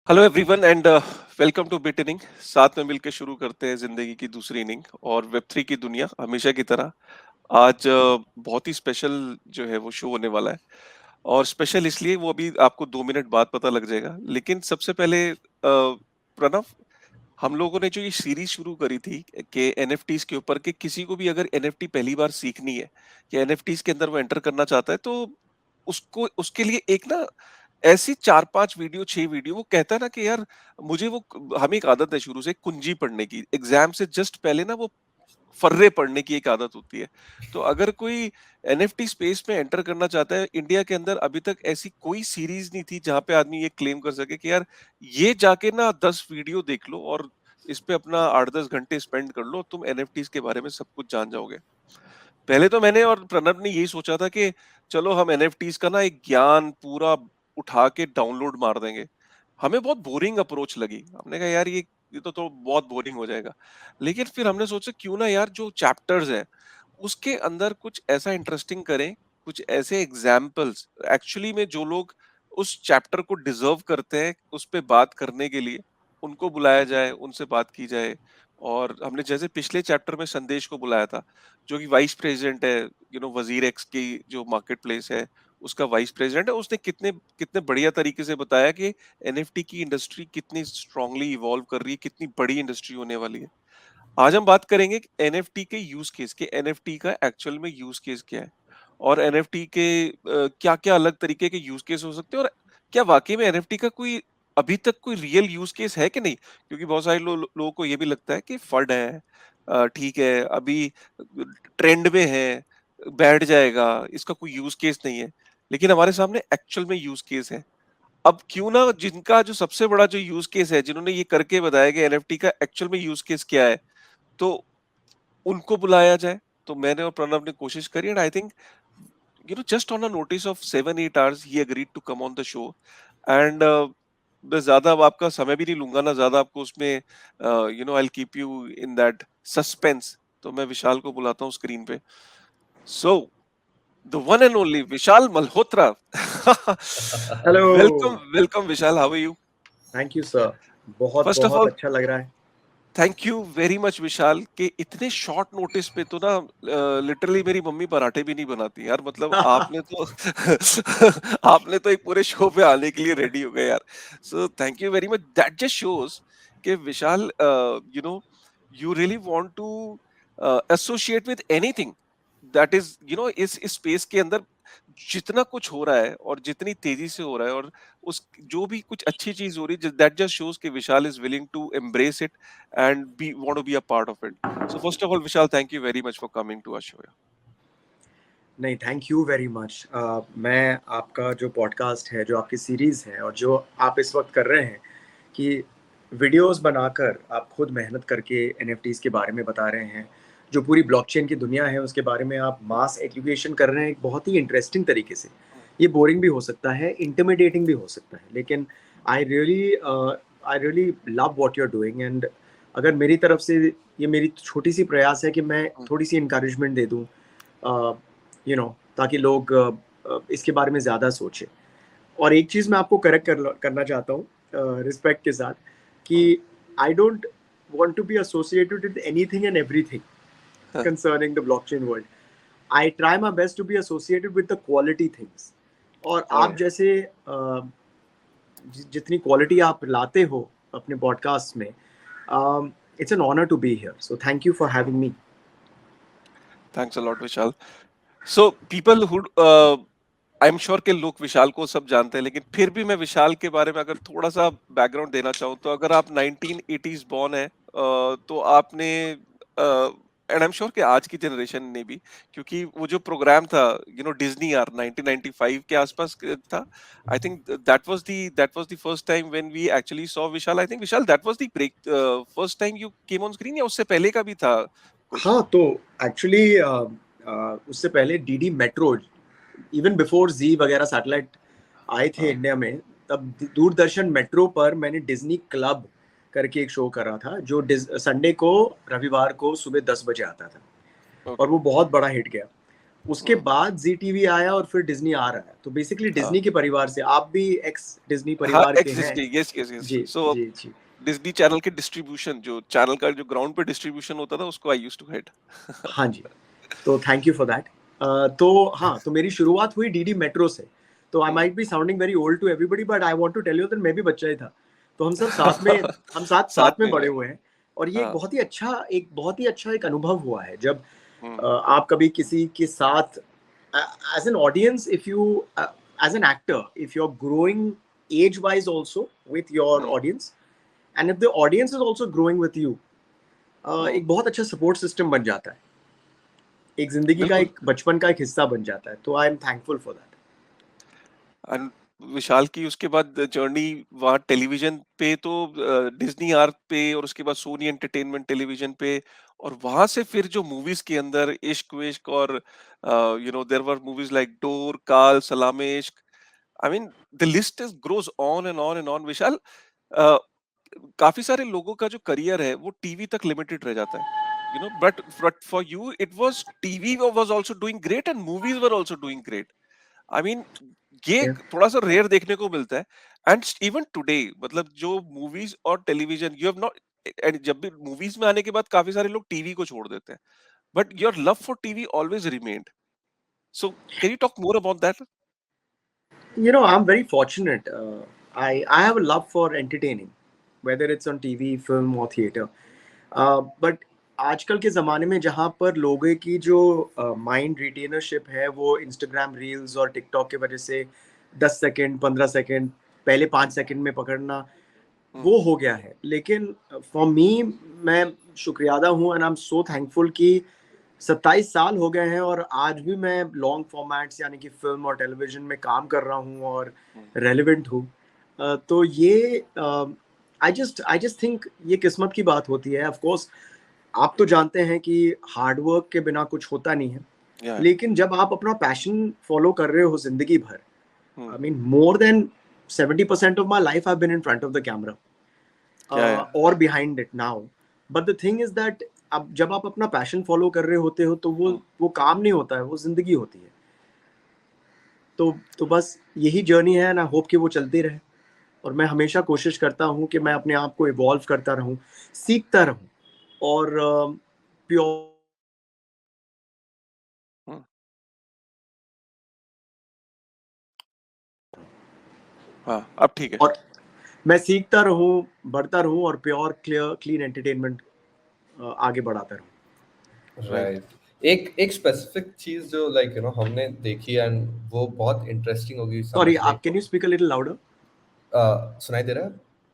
Hello everyone and welcome two bit inning. साथ में मिलकर शुरू करते हैं जिंदगी की दूसरी इनिंग और वेब थ्री की दुनिया हमेशा की तरह। आज बहुत ही स्पेशल जो है वो शो होने वाला है और स्पेशल इसलिए वो अभी आपको 2 मिनट बाद पता लग जाएगा। लेकिन सबसे पहले प्रणव, हम लोगों ने जो ये सीरीज शुरू करी थी कि एनएफटीज के ऊपर, कि किसी को भी अगर एनएफटी पहली बार सीखनी है या एनएफटीज के अंदर वो एंटर करना चाहता है तो उसको उसके लिए एक ना ऐसी 4-5 वीडियो 6 वीडियो, वो कहता है ना कि यार मुझे वो, हमें एक आदत है शुरू से कुंजी पढ़ने की, एग्जाम से जस्ट पहले ना वो फर्रे पढ़ने की एक आदत होती है। तो अगर कोई एनएफटी स्पेस में एंटर करना चाहता है, इंडिया के अंदर अभी तक ऐसी कोई सीरीज नहीं थी जहां पे आदमी ये क्लेम कर सके कि यार ये जाके ना 10 वीडियो देख लो और इस पे अपना 8-10 घंटे स्पेंड कर लो, तुम एनएफटीज के बारे में सब कुछ जान जाओगे। पहले तो मैंने और प्रणब ने यही सोचा था कि चलो हम एनएफटीज का ना एक ज्ञान पूरा उठा के डाउनलोड मार देंगे। हमें बहुत बोरिंग अप्रोच लगी। हमने कहा यार ये तो बहुत बोरिंग हो जाएगा। लेकिन फिर हमने सोचा क्यों ना यार जो चैप्टर्स हैं उसके अंदर कुछ ऐसा इंटरेस्टिंग करें, कुछ ऐसे एग्जाम्पल्स एक्चुअली में जो लोग उस चैप्टर को डिजर्व करते हैं उस पे बात करने के लिए, उनको बुलाया जाए, उनसे बात की जाए। और हमने जैसे पिछले चैप्टर में संदेश को बुलाया था, जो कि वाइस प्रेसिडेंट है, वजीर एक्स की जो मार्केट प्लेस है उसका वाइस प्रेसिडेंट है। उसने कितने कितने बढ़िया तरीके से बताया कि एनएफटी की इंडस्ट्री कितनी स्ट्रांगली इवॉल्व कर रही है, कितनी बड़ी इंडस्ट्री होने वाली है। आज हम बात करेंगे एनएफटी के यूज केस के, एनएफटी का एक्चुअल में यूज केस क्या है और एनएफटी के क्या क्या अलग तरीके के यूज केस हो सकते हैं, और क्या वाकई में एनएफटी का कोई अभी तक कोई रियल यूज केस है कि नहीं। क्योंकि बहुत सारे लोगों को ये भी लगता है कि फड है, ठीक है, अभी ट्रेंड में है, बैठ जाएगा, इसका कोई यूज केस नहीं है। लेकिन हमारे सामने एक्चुअल में यूज केस है। अब क्यों ना जिनका जो सबसे बड़ा जो यूज केस है, जिन्होंने ये करके बताया कि एनएफटी का एक्चुअल में यूज केस क्या है, तो उनको बुलाया जाए। तो मैंने और प्रणव ने कोशिश करी and I think just on a notice of 7-8 hours he agreed to come on the show. And मैं ज्यादा अब आपका समय भी नहीं लूंगा ना, ज्यादा आपको उसमें I will keep you in that suspense. तो मैं विशाल को बुलाता हूँ स्क्रीन पे। So the one and only Vishal Malhotra. Hello. Welcome welcome Vishal, how are you? Thank you sir. बहुत फर्स्ट ऑफ बहुत ऑल अच्छा लग रहा है। Thank you very much Vishal, कि इतने शॉर्ट नोटिस पे तो ना लिटरली मेरी मम्मी पराठे भी नहीं बनाती यार। मतलब आपने तो आपने तो एक पूरे शो पे आने के लिए रेडी हो गए यार। So thank you very much, that just shows कि Vishal, you really want to associate with anything that is इस स्पेस के अंदर जितना कुछ हो रहा है और जितनी तेजी से हो रहा है, और उस जो भी कुछ अच्छी चीज हो रही है, दैट जस्ट शोज कि Vishal is willing to embrace it and want to be a part of it. So first of all, Vishal, thank you very much for coming to our show. नहीं, थैंक यू वेरी मच। मैं आपका जो podcast है, जो आपकी series है और जो आप इस वक्त कर रहे हैं कि वीडियोस बनाकर आप खुद मेहनत करके एनएफटीज़ के बारे में बता रहे हैं, जो पूरी ब्लॉकचेन की दुनिया है उसके बारे में आप मास एजुकेशन कर रहे हैं एक बहुत ही इंटरेस्टिंग तरीके से। ये बोरिंग भी हो सकता है, इंटिमिडेटिंग भी हो सकता है, लेकिन I really love what you are doing. And अगर मेरी तरफ से ये मेरी छोटी-सी प्रयास है कि मैं थोड़ी-सी एनकरेजमेंट दे दूँ, ताकि लोग इसके बारे में ज़्यादा सोचें। और एक चीज़ मैं आपको करेक्ट करना चाहता हूँ रिस्पेक्ट के साथ, कि I don't want to be associated with anything and everything concerning the blockchain world. I try my best to be associated with the quality things. और Oh आप yeah, जैसे जितनी क्वालिटी आप लाते हो अपने पॉडकास्ट में, it's an honour to be here, so thank you for having me. thanks a lot, Vishal. So people who I am sure के लोग विशाल को सब जानते हैं, लेकिन फिर भी मैं विशाल के बारे में अगर थोड़ा सा बैकग्राउंड देना चाहूँ, तो अगर आप 1980s बॉर्न है, तो आपने, एंड आई एम श्योर कि आज की जनरेशन ने भी, क्योंकि वो जो प्रोग्राम था डिज्नी आर 1995 के आसपास था। I think that was the first time when we actually saw Vishal. I think Vishal, that was the break first time you came on screen, या उससे पहले का भी था कुछ? हाँ, तो एक्चुअली उससे पहले डीडी मेट्रो, इवन बिफोर जी वगैरह सैटेलाइट आए थे हाँ, इंडिया में, तब दूरदर्शन मेट्रो पर मैंने डिज्नी क्लब करके एक शो करा था, जो संडे को, रविवार को सुबह 10 बजे आता था। और ओके। वो बहुत बड़ा हिट गया। उसके बाद जी टीवी आया और फिर डिज्नी आ रहा है, तो बेसिकली हाँ डिज्नी के परिवार से आप भी एक्स डिज्नी हाँ, परिवार के एक्स हैं। Disney, yes yes yes. जी सो जी जी। डिज्नी चैनल के डिस्ट्रीब्यूशन, जो चैनल का जो ग्राउंड पे डिस्ट्रीब्यूशन होता था, उसको आई यूज्ड टू हेड। हाँ जी, तो थैंक यू फॉर दैट। तो हाँ, तो मेरी शुरुआत हुई डीडी मेट्रो से। तो I might be sounding very old to everybody, but I want to tell you that मैं भी बच्चा ही था। तो हम सब साथ में, हम साथ साथ साथ में में बड़े हुए। हुए हैं। और ये हाँ। बहुत ही अच्छा एक अनुभव हुआ है जब हुँ, आप कभी किसी के साथ as an audience, if you as an actor, if you are growing age wise also with your hmm, audience, and if the audience is also growing with you, hmm, एक बहुत अच्छा सपोर्ट सिस्टम बन जाता है, एक जिंदगी का, बिल्कुल। एक बचपन का एक हिस्सा बन जाता है। तो I am thankful for that. And Vishal की उसके बाद जर्नी वहाँ टेलीविजन पे, तो डिज्नी आर पे, और उसके बाद सोनी एंटरटेनमेंट टेलीविजन पे, और वहां से फिर जो मूवीज के अंदर इश्क विश्क, और there were movies like Dor, Kaal, Salaam-e Ishq. I mean the list is grows on and on and on, Vishal. Uh, काफी सारे लोगों का जो करियर है वो टीवी तक लिमिटेड रह जाता है, but for you it was TV was also doing great and movies were also doing great. I mean ये Yeah. थोड़ा सा रेयर देखने को मिलता है। एंड इवन टुडे, मतलब जो मूवीज और television you have not, and जब भी मूवीज में आने के बाद काफी सारे लोग टीवी को छोड़ देते हैं, but your love for TV always remained. So can you talk more about that? You know, I'm very fortunate. I have a love for entertaining, whether it's on TV, film or theater. But आजकल के ज़माने में जहाँ पर लोगों की जो mind रिटेनरशिप है वो इंस्टाग्राम रील्स और टिकटॉक की वजह से 10 सेकंड 15 सेकंड, पहले 5 सेकंड में पकड़ना, वो हो गया है। लेकिन फॉर मी, मैं शुक्रियादा हूँ and I am so thankful कि 27 साल हो गए हैं और आज भी मैं लॉन्ग फॉर्मेट्स यानी कि फ़िल्म और टेलीविज़न में काम कर रहा हूँ और रेलेवेंट हूँ। तो ये आई जस्ट थिंक ये किस्मत की बात होती है। ऑफ़ कोर्स आप तो जानते हैं कि हार्ड वर्क के बिना कुछ होता नहीं है। या लेकिन जब आप अपना पैशन फ़ॉलो कर रहे हो ज़िंदगी भर, हम्म I mean more than 70% of my life I've been in front of the camera या or behind it now. But the thing is that अब जब आप अपना पैशन फॉलो कर रहे होते हो तो वो काम नहीं होता है, वो जिंदगी होती है। तो बस यही जर्नी है, ना होप कि वो चलती रहे। और मैं हमेशा कोशिश करता हूँ कि मैं अपने आप को इवॉल्व करता रहूँ, सीखता रहूँ और प्योर हाँ, अब ठीक है। और मैं सीखता रहूँ, बढ़ता रहूँ और प्योर क्लियर क्लीन एंटरटेनमेंट आगे बढ़ाता रहूँ। राइट। राइट। एक एक स्पेसिफिक चीज जो लाइक हमने देखी एंड वो बहुत इंटरेस्टिंग होगी सॉरी, समझने आप कैन को। You speak a little louder? सुनाई दे रहा है?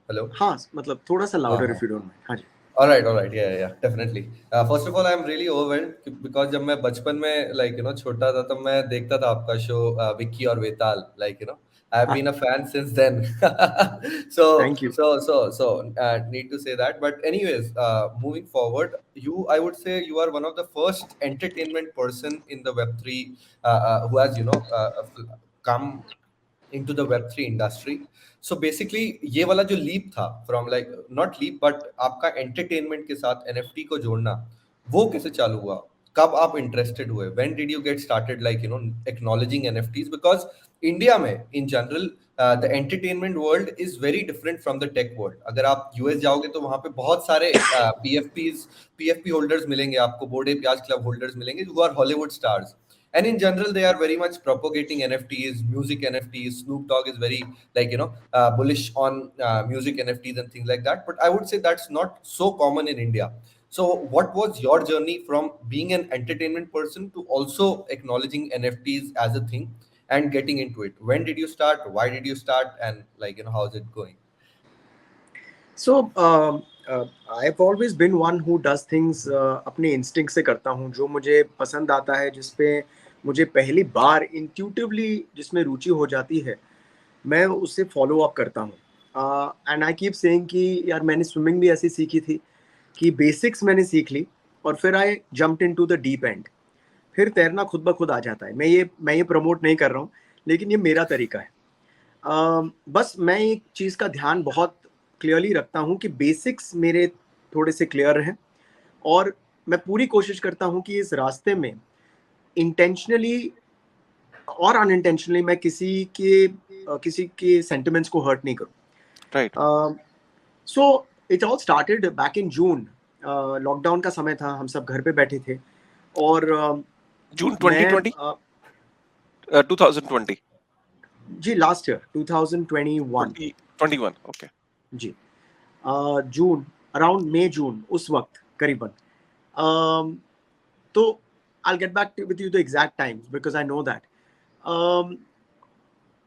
हेलो? हाँ, मतलब थोड़ा-सा हाँ लाउडर हाँ। If you don't mind. हाँ जी। ऑल राइट, या definitely. First of all I am really overwhelmed because जब मैं बचपन में लाइक छोटा था तब मैं देखता था आपका शो विक्की और Vetaal, like I have been a fan since then. so thank you. so need to say that, but anyways, moving forward, I would say you are one of the first entertainment person in the web3 who has come into the web3 industry. So basically ये वाला जो leap था from like not leap but आपका entertainment के साथ NFT को जोड़ना, वो कैसे चालू हुआ? कब आप इंटरेस्टेड हुए? When did you get started like acknowledging NFTs? Because India में in general the entertainment world is very different from the tech world. अगर आप यूएस जाओगे तो वहां पे बहुत सारे पीएफपी होल्डर्स मिलेंगे आपको, बोर्डे प्याज क्लब होल्डर्स मिलेंगे who are Hollywood stars, and in general they are very much propagating NFTs, music NFTs. Snoop Dogg is very bullish on music NFTs and things like that, but I would say that's not so common in India. So what was your journey from being an entertainment person to also acknowledging NFTs as a thing and getting into it? When did you start? Why did you start? And how is it going? So I have always been one who does things अपने instinct से करता हूँ, जो मुझे पसंद आता है, जिस पे मुझे पहली बार इंट्यूटिवली जिसमें रुचि हो जाती है, मैं उससे फॉलो अप करता हूँ। एंड आई कीप सेइंग कि यार मैंने स्विमिंग भी ऐसी सीखी थी कि बेसिक्स मैंने सीख ली और फिर I jumped into the deep end. फिर तैरना खुद ब खुद आ जाता है। मैं ये प्रमोट नहीं कर रहा हूँ, लेकिन ये मेरा तरीका है। बस मैं एक चीज़ का ध्यान बहुत क्लियरली रखता हूँ कि बेसिक्स मेरे थोड़े से क्लियर रहें और मैं पूरी कोशिश करता हूँ कि इस रास्ते में इंटेंशनली और अनइंटेंशनली मैं किसी के सेंटिमेंट्स को हर्ट नहीं करूं. Right. So it all started back in June. Lockdown का समय था, हम सब घर पे बैठे थे और जून मैं 2020 2020 जी लास्ट ईयर 2021 21. ओके. जी जून अराउंड मई जून उस वक्त करीबन. तो I'll get back with you the exact times because I know that.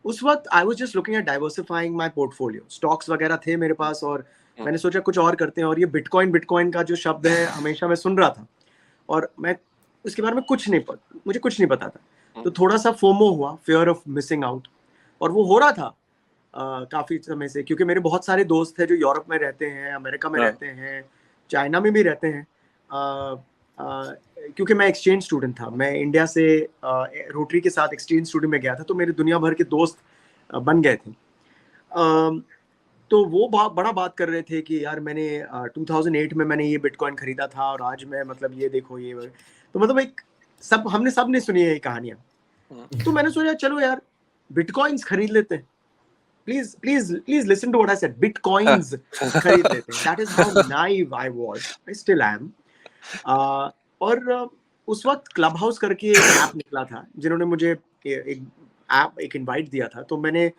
उस वक्त I was just looking at diversifying my portfolio. Stocks वगैरह थे मेरे पास और मैंने सोचा कुछ और करते हैं. और ये बिटकॉइन का जो शब्द है हमेशा मैं सुन रहा था और मैं उसके बारे में मुझे कुछ नहीं पता था. तो थोड़ा सा फोमो हुआ, फियर ऑफ मिसिंग आउट, और वो हो रहा था काफी समय से, क्योंकि मेरे बहुत सारे दोस्त थे जो यूरोप में रहते हैं, अमेरिका में रहते हैं, चाइना में भी रहते हैं. क्योंकि मैं एक्सचेंज स्टूडेंट था, मैं इंडिया से रोटरी के साथ एक्सचेंज स्टूडेंट में गया था, तो मेरे दुनिया भर के दोस्त बन गए थे. तो वो बड़ा बात कर रहे थे कि यार मैंने 2008 में मैंने ये बिटकॉइन खरीदा था और आज मैं मतलब ये देखो ये. तो मतलब एक हमने सबने सुनी है ये कहानियां. तो मैंने सोचा चलो यार बिटकॉइंस खरीद लेते हैं. Please listen to what I said. Bitcoins खरीद लेते हैं. That is how naive I was. I still am. और उस वक्त क्लब हाउस करके एक ऐप निकला था, जिन्होंने मुझे एक इनवाइट दिया था, तो मैंने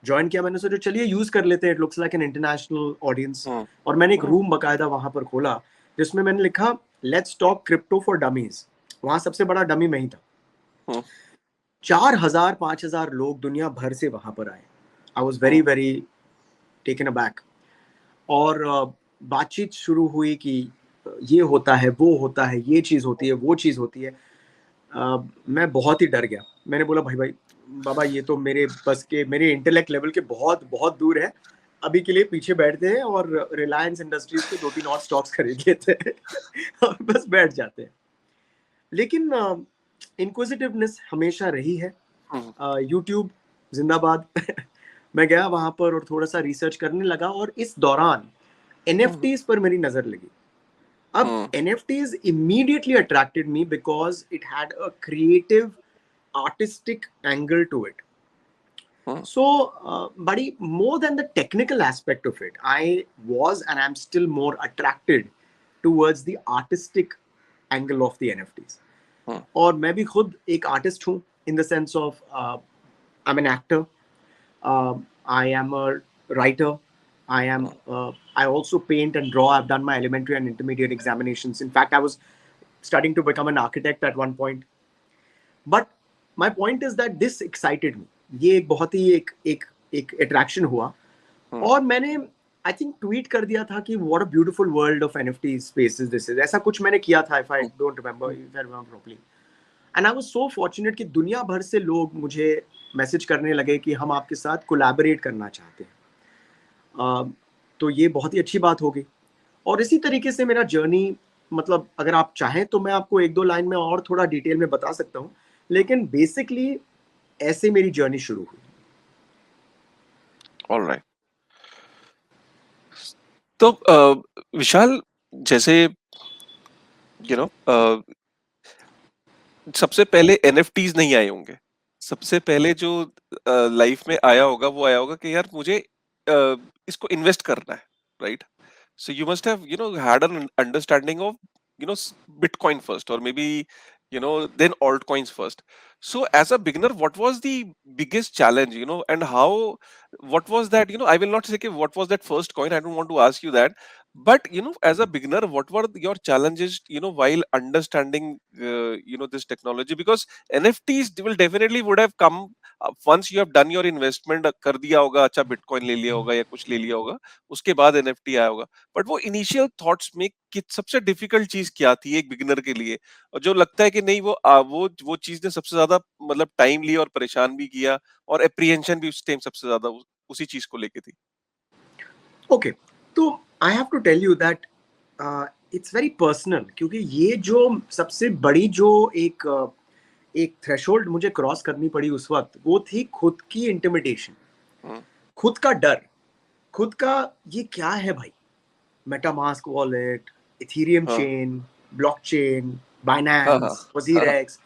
ज्वाइन किया. मैंने सोचा चलिए यूज कर लेते हैं, it looks like an international audience. और मैंने एक रूम बकायदा वहां पर खोला जिसमें मैंने लिखा let's talk crypto for dummies. वहां सबसे बड़ा डमी मैं ही था. 4,000-5,000 लोग दुनिया भर से वहां पर आए. I was very very taken aback. और बातचीत शुरू हुई कि ये होता है, वो होता है, ये चीज होती है, वो चीज होती है. मैं बहुत ही डर गया. मैंने बोला भाई बाबा ये तो मेरे इंटेलेक्ट लेवल के बहुत बहुत दूर है. अभी के लिए पीछे बैठते हैं और रिलायंस इंडस्ट्रीज के 2-3 और स्टॉक्स खरीद लेते हैं और बस बैठ जाते हैं. लेकिन इंक्विजिटिवनेस हमेशा रही है. यूट्यूब जिंदाबाद. मैं गया वहां पर और थोड़ा सा रिसर्च करने लगा, और इस दौरान NFTs पर मेरी नजर लगी. अब NFTs immediately attracted me because it had a creative, artistic angle to it. So, buddy, more than the technical aspect of it, I was and I'm still more attracted towards the artistic angle of the NFTs. और मैं भी खुद एक artist हूँ, in the sense of I'm an actor, I am a writer, I also paint and draw. I've done my elementary and intermediate examinations. In fact, I was studying to become an architect at one point. But my point is that this excited me. ये एक बहुत ही एक attraction हुआ. और मैंने I think tweet कर दिया था कि what a beautiful world of NFT spaces this is. ऐसा कुछ मैंने किया था, if I remember properly. And I was so fortunate कि दुनिया भर से लोग मुझे मैसेज करने लगे कि हम आपके साथ कोलैबोरेट करना चाहते हैं. तो ये बहुत ही अच्छी बात हो गई. और इसी तरीके से मेरा जर्नी, मतलब अगर आप चाहें तो मैं आपको 1-2 लाइन में और थोड़ा डिटेल में बता सकता हूँ, लेकिन बेसिकली ऐसे मेरी जर्नी शुरू हुई. ऑलराइट. तो विशाल, जैसे सबसे पहले NFTs नहीं आए होंगे. सबसे पहले जो लाइफ में आया होगा वो आया होगा कि यार मुझे इसको इन्वेस्ट करना है, right? So you must have had an understanding of Bitcoin first, or maybe then altcoins first. So as a beginner, what was the biggest challenge, and what was that, I will not say what was that first coin, I don't want to ask you that, but as a beginner, what were your challenges while understanding this technology? Because NFTs will definitely would have come once you have done your investment, कर दिया होगा, अच्छा Bitcoin ले लिया होगा या कुछ ले लिया होगा, उसके बाद NFT आया होगा. बट वो इनिशियल थॉट्स में कि सबसे डिफिकल्ट चीज क्या थी एक बिगिनर के लिए, और जो लगता है कि नहीं वो चीज ने सबसे ज्यादा मतलब टाइम लिया और परेशान भी किया, और एप्रीहेंशन भी उस टाइम सबसे ज्यादा उसी चीज को लेके थी. ओके, तो I have to tell you that it's very personal, क्योंकि ये जो सबसे बड़ी जो एक थ्रेशोल्ड मुझे क्रॉस करनी पड़ी उस वक्त, वो थी खुद की इंटिमिडेशन, खुद का डर, खुद का ये क्या है भाई, MetaMask wallet, Ethereum chain, blockchain, Binance, WazirX,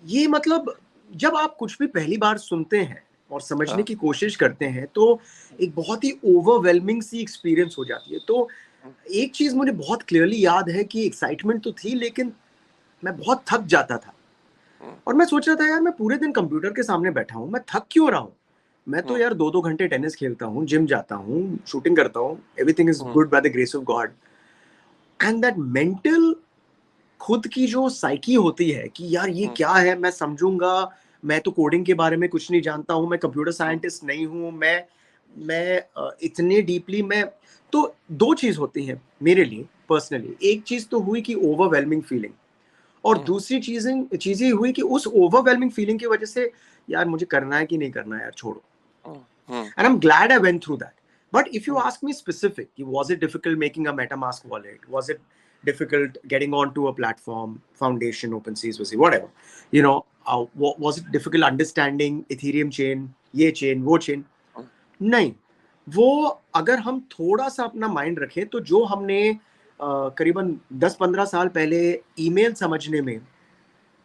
ये मतलब जब आप कुछ भी पहली बार सुनते हैं और समझने हाँ, की कोशिश करते हैं तो एक बहुत ही ओवरवेलमिंग सी एक्सपीरियंस हो जाती है। तो हुँ, एक चीज़ मुझे बहुत क्लियरली याद है कि एक्साइटमेंट तो थी, लेकिन मैं बहुत थक जाता था। हुँ, और मैं सोच रहा था यार मैं पूरे दिन कंप्यूटर के सामने बैठा हूँ, मैं थक क्यों रहा हूँ? मैं तो हुँ, यार 2-2 घंटे टेनिस खेलता हूँ, जिम जाता हूँ, शूटिंग करता हूँ, everything is hmm, good by the grace of God. And that mental खुद की जो साइकी होती है कि यार ये हुँ, क्या है, मैं समझूँगा, मैं तो कोडिंग के बारे में कुछ नहीं जानता हूँ, मैं कंप्यूटर हुँ, साइंटिस्ट नहीं हूँ, मैं इतने डीपली मैं तो 2 चीज़ होती हैं मेरे लिए पर्सनली। एक चीज़ तो हुई कि ओवरवेलमिंग फीलिंग, और हुँ, दूसरी चीज़ ये हुई कि उस ओवरवेलमिंग फीलिंग की वजह से यार मुझे करना है कि नहीं करना है यार, छोड़ो। हुँ, हुँ, And I'm glad I went through that. But if you hmm, ask me specific, was it difficult making a MetaMask wallet? Was it difficult getting onto a platform, Foundation, OpenSea, whatever? Was it difficult understanding Ethereum chain, ये chain, वो chain? हुँ, नहीं, वो अगर हम थोड़ा सा अपना mind रखें तो जो हमने करीबन 10-15 साल पहले ईमेल समझने में,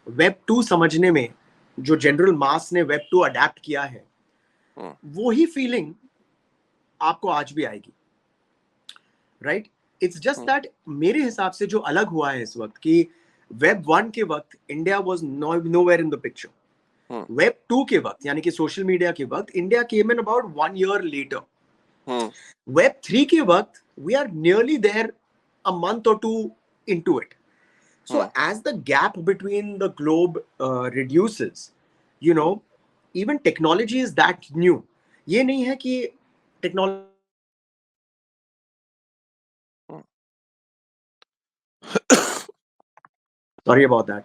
वेब 2 समझने में, जो जनरल मास ने वेब 2 अडेप्ट किया है, हुँ, वो ही फीलिंग आपको आज भी आएगी, right? It's just hmm, that मेरे हिसाब से जो अलग हुआ है इस वक्त कि वेब 1 के वक्त India was nowhere in the picture. Hmm, web 2 के वक्त यानी कि सोशल मीडिया के वक्त India came in about 1 year later. Hmm, web 3 के वक्त we are nearly there a month और two into it. So hmm, as the gap between the globe reduces, you know, even technology is that new. ये नहीं है कि technology, hmm, sorry about that,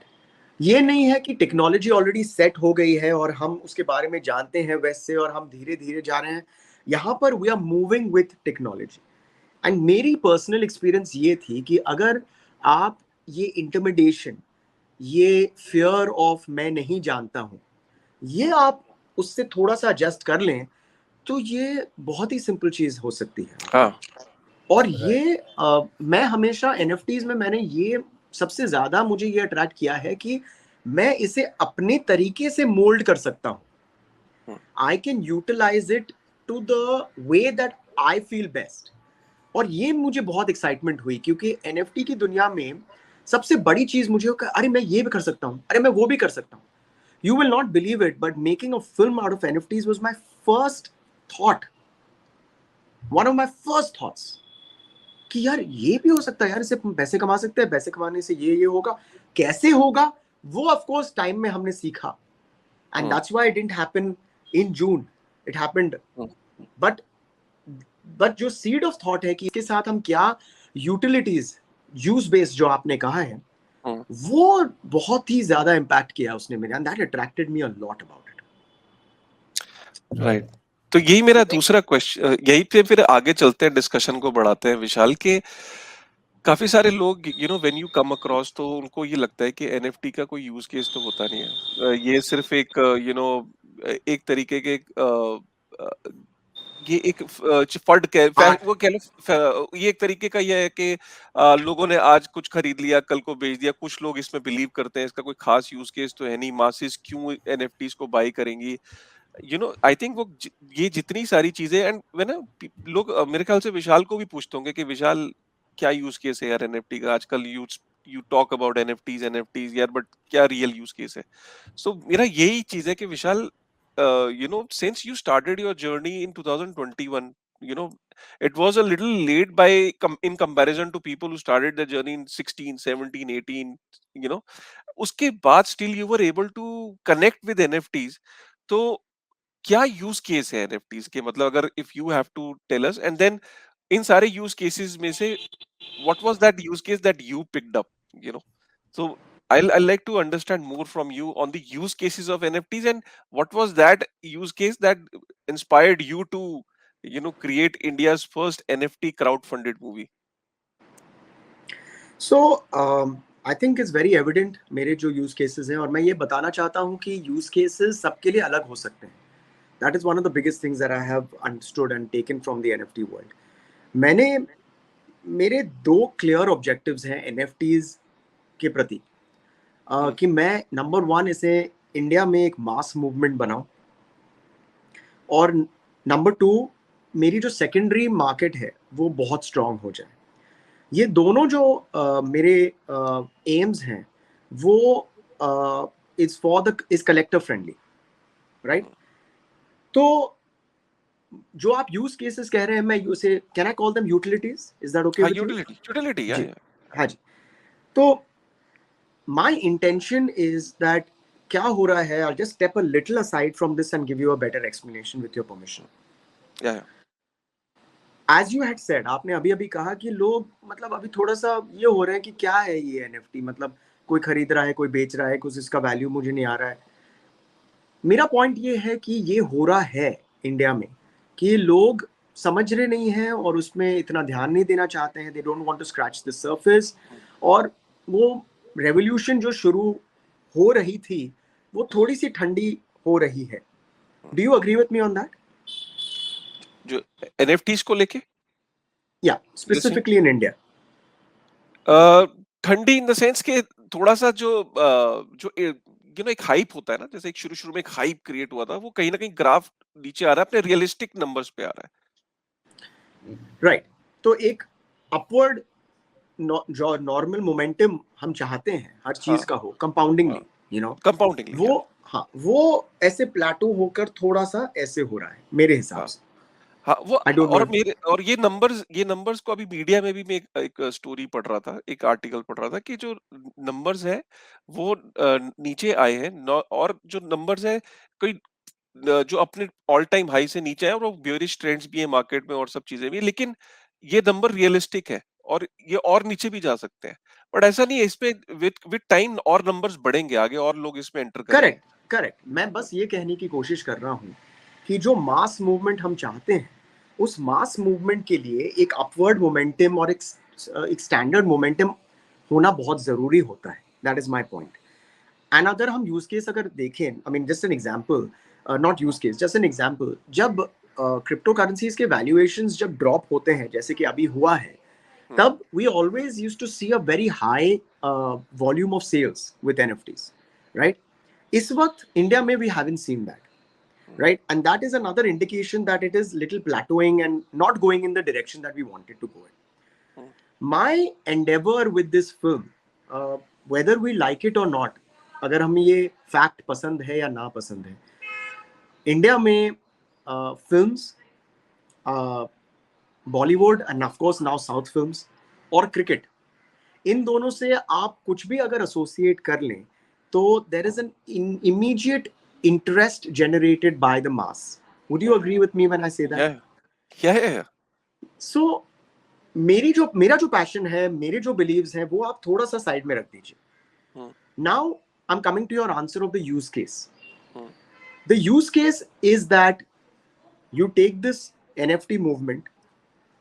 ये नहीं है कि टेक्नोलॉजी ऑलरेडी सेट हो गई है और हम उसके बारे में जानते हैं वैसे और हम धीरे धीरे जा रहे हैं। यहाँ पर we are moving with technology. And मेरी पर्सनल एक्सपीरियंस ये थी कि अगर आप ये इंटरमिडिएशन, ये फियर ऑफ मैं नहीं जानता हूँ, ये हुँ, आप उससे थोड़ा सा एडजस्ट कर लें तो ये बहुत ही सिंपल चीज हो सकती है आपके हाँ, लिए। और Right. ये मैं हमेशा एनएफटीज में मैंने ये सबसे ज्यादा मुझे ये अट्रैक्ट किया है कि मैं इसे अपने तरीके से मोल्ड कर सकता हूँ। Hmm, I can utilize it to the way that I feel best. और ये मुझे बहुत एक्साइटमेंट हुई क्योंकि एनएफटी की दुनिया में सबसे बड़ी चीज मुझे अरे मैं ये भी कर सकता हूँ, अरे मैं वो भी कर सकता हूँ। You will not believe it but making a film out of NFTs was my first thought, one of my first thoughts कि यार ये भी हो सकता है, यार इससे पैसे कमा सकते हैं, पैसे कमाने से ये होगा, कैसे होगा वो ऑफ कोर्स टाइम में हमने सीखा। And hmm, that's why it didn't happen in June, it happened. Hmm, but जो सीड ऑफ थॉट है कि इसके साथ हम क्या यूटिलिटीज, यूज बेस्ड जो आपने कहा है, हुँ, वो बहुत ही ज्यादा इम्पैक्ट किया उसने मेरे, and that attracted me a lot about it. Right. तो यही मेरा दूसरा यही पे फिर आगे चलते हैं, डिस्कशन को बढ़ाते हैं विशाल के। काफी सारे लोग व्हेन यू कम अक्रॉस तो उनको ये लगता है कि एनएफटी का कोई यूज केस तो होता नहीं है। ये सिर्फ एक एक तरीके के ये एक फंड आर्ट। वो कह लो ये एक तरीके का ये है कि लोगों ने आज कुछ खरीद लिया कल को बेच दिया। कुछ लोग इसमें बिलीव करते हैं, इसका कोई खास यूज केस तो है नहीं, मासेस क्यों एनएफटीज को बाय करेंगी। आई थिंक ये जितनी सारी चीजें एंड वे ना लोग मेरे ख्याल से विशाल को भी पूछते होंगे कि विशाल क्या यूज केस है यार एनएफटी का आजकल। You you talk about NFTs यार, बट क्या रियल यूज केस है। सो मेरा यही चीज है कि विशाल, since you started your journey in 2021, you know it was a little late in comparison to people who started their journey in 16, 17, 18, you know उसके बाद still you were able to connect with NFTs। तो क्या use case है NFTs के, मतलब अगर if you have to tell us and then इन सारे यूज केसेस में से what was that use case that you picked up, you know so I'll like to understand more from you on the use cases of NFTs, and what was that use case that inspired you to create India's first NFT crowd funded movie। So I think it's very evident मेरे जो use cases हैं, और मैं ये बताना चाहता हूँ कि यूज केसेस सबके लिए अलग हो सकते हैं। That is one of the biggest things that I have understood and taken from the NFT world. मैंने मेरे दो क्लियर ऑब्जेक्टिव्स हैं एनएफटीज के प्रति। कि मैं नंबर 1 इसे इंडिया में एक मास मूवमेंट बनाऊं, और नंबर 2 मेरी जो सेकेंडरी मार्केट है वो बहुत स्ट्रांग हो जाए। ये दोनों जो मेरे एम्स हैं वो इज कलेक्टर फ्रेंडली, राइट? तो जो आप यूज केसेस कह रहे हैं, मैं उसे can I call them utilities? Is that okay हाँ, विद यू? यूटिलिटी, जी, हाँ जी। तो माय इंटेंशन इज दैट क्या हो रहा है, I just step a little aside from this and give you a better explanation with your permission. या as you had said, आपने अभी अभी कहा कि लोग मतलब अभी थोड़ा सा ये हो रहे हैं कि क्या है ये एनएफटी, मतलब कोई खरीद रहा है, कोई बेच रहा है, कुछ इसका वैल्यू मुझे नहीं आ रहा है। मेरा पॉइंट ये है कि ये हो रहा है इंडिया में कि लोग समझ रहे नहीं हैं और उसमें इतना ध्यान नहीं देना चाहते हैं, they don't want to scratch the surface, और वो रेवोल्यूशन जो शुरू हो रही थी वो थोड़ी सी ठंडी हो रही है। Do you agree with me on that? जो एनएफटीज को लेके या स्पेसिफिकली इन इंडिया? ठंडी इन द सेंस के थोड़ा सा जो एक हाइप होता है ना, जैसे एक शुरू में एक हाइप क्रिएट हुआ था, वो कहीं ना कहीं ग्राफ नीचे आ रहा है, अपने रियलिस्टिक नंबर्स पे आ रहा है। राइट। तो एक अपवर्ड जो नॉर्मल मोमेंटम हम चाहते हैं हर चीज हाँ, का हो कंपाउंडिंगली, यू नो, कंपाउंडिंगली। वो हाँ, वो ऐसे प्लेटो होकर थोड़ा सा ऐसे हो रहा है मेरे हिसाब हाँ, से। हाँ, वो आई डोंट नो। और ये नंबर्स को अभी मीडिया में भी मैं एक स्टोरी पढ़ रहा था, एक आर्टिकल पढ़ रहा था कि जो नंबर्स है वो नीचे आए हैं, और जो नंबर्स है कोई जो अपने ऑल टाइम हाई से नीचे है, और वो बेयरिश ट्रेंड्स भी है मार्केट में और सब चीजें भी, लेकिन ये नंबर रियलिस्टिक है और ये और नीचे भी जा सकते हैं। बट ऐसा नहीं है, इसमें विद टाइम और नंबर्स बढ़ेंगे आगे, और लोग इसमें एंटर करेंगे। Correct, correct. मैं बस ये कहने की कोशिश कर रहा हूँ कि जो मास मूवमेंट हम चाहते हैं, उस मास मूवमेंट के लिए एक अपवर्ड मोमेंटम और एक स्टैंडर्ड मोमेंटम होना बहुत जरूरी होता है। That is my point. And अगर हम यूज केस अगर देखें, I mean just an example, not use case, just an example, जब क्रिप्टो करेंसीज के वैल्यूएशंस जब ड्रॉप होते हैं जैसे कि अभी हुआ है, तब we always used to see a very high volume of sales with NFTs, right? इस वक्त इंडिया में we haven't seen that, right? And that is another indication that it is little plateauing and not going in the direction that we wanted to go in. My endeavor with this film, whether we like it or not, अगर हमें ये fact पसंद है या ना पसंद है, India में films, Bollywood end of course now south films और क्रिकेट, इन दोनों से आप कुछ भी अगर एसोसिएट कर लें तो there is an immediate interest generated by the mass. Would you agree with me when I say that? Yeah. So मेरा जो पैशन है, मेरे जो बिलीव्स हैं, वो आप थोड़ा सा साइड में रख दीजिए। Now I'm coming to your answer of the use case. The use case is that you take this NFT movement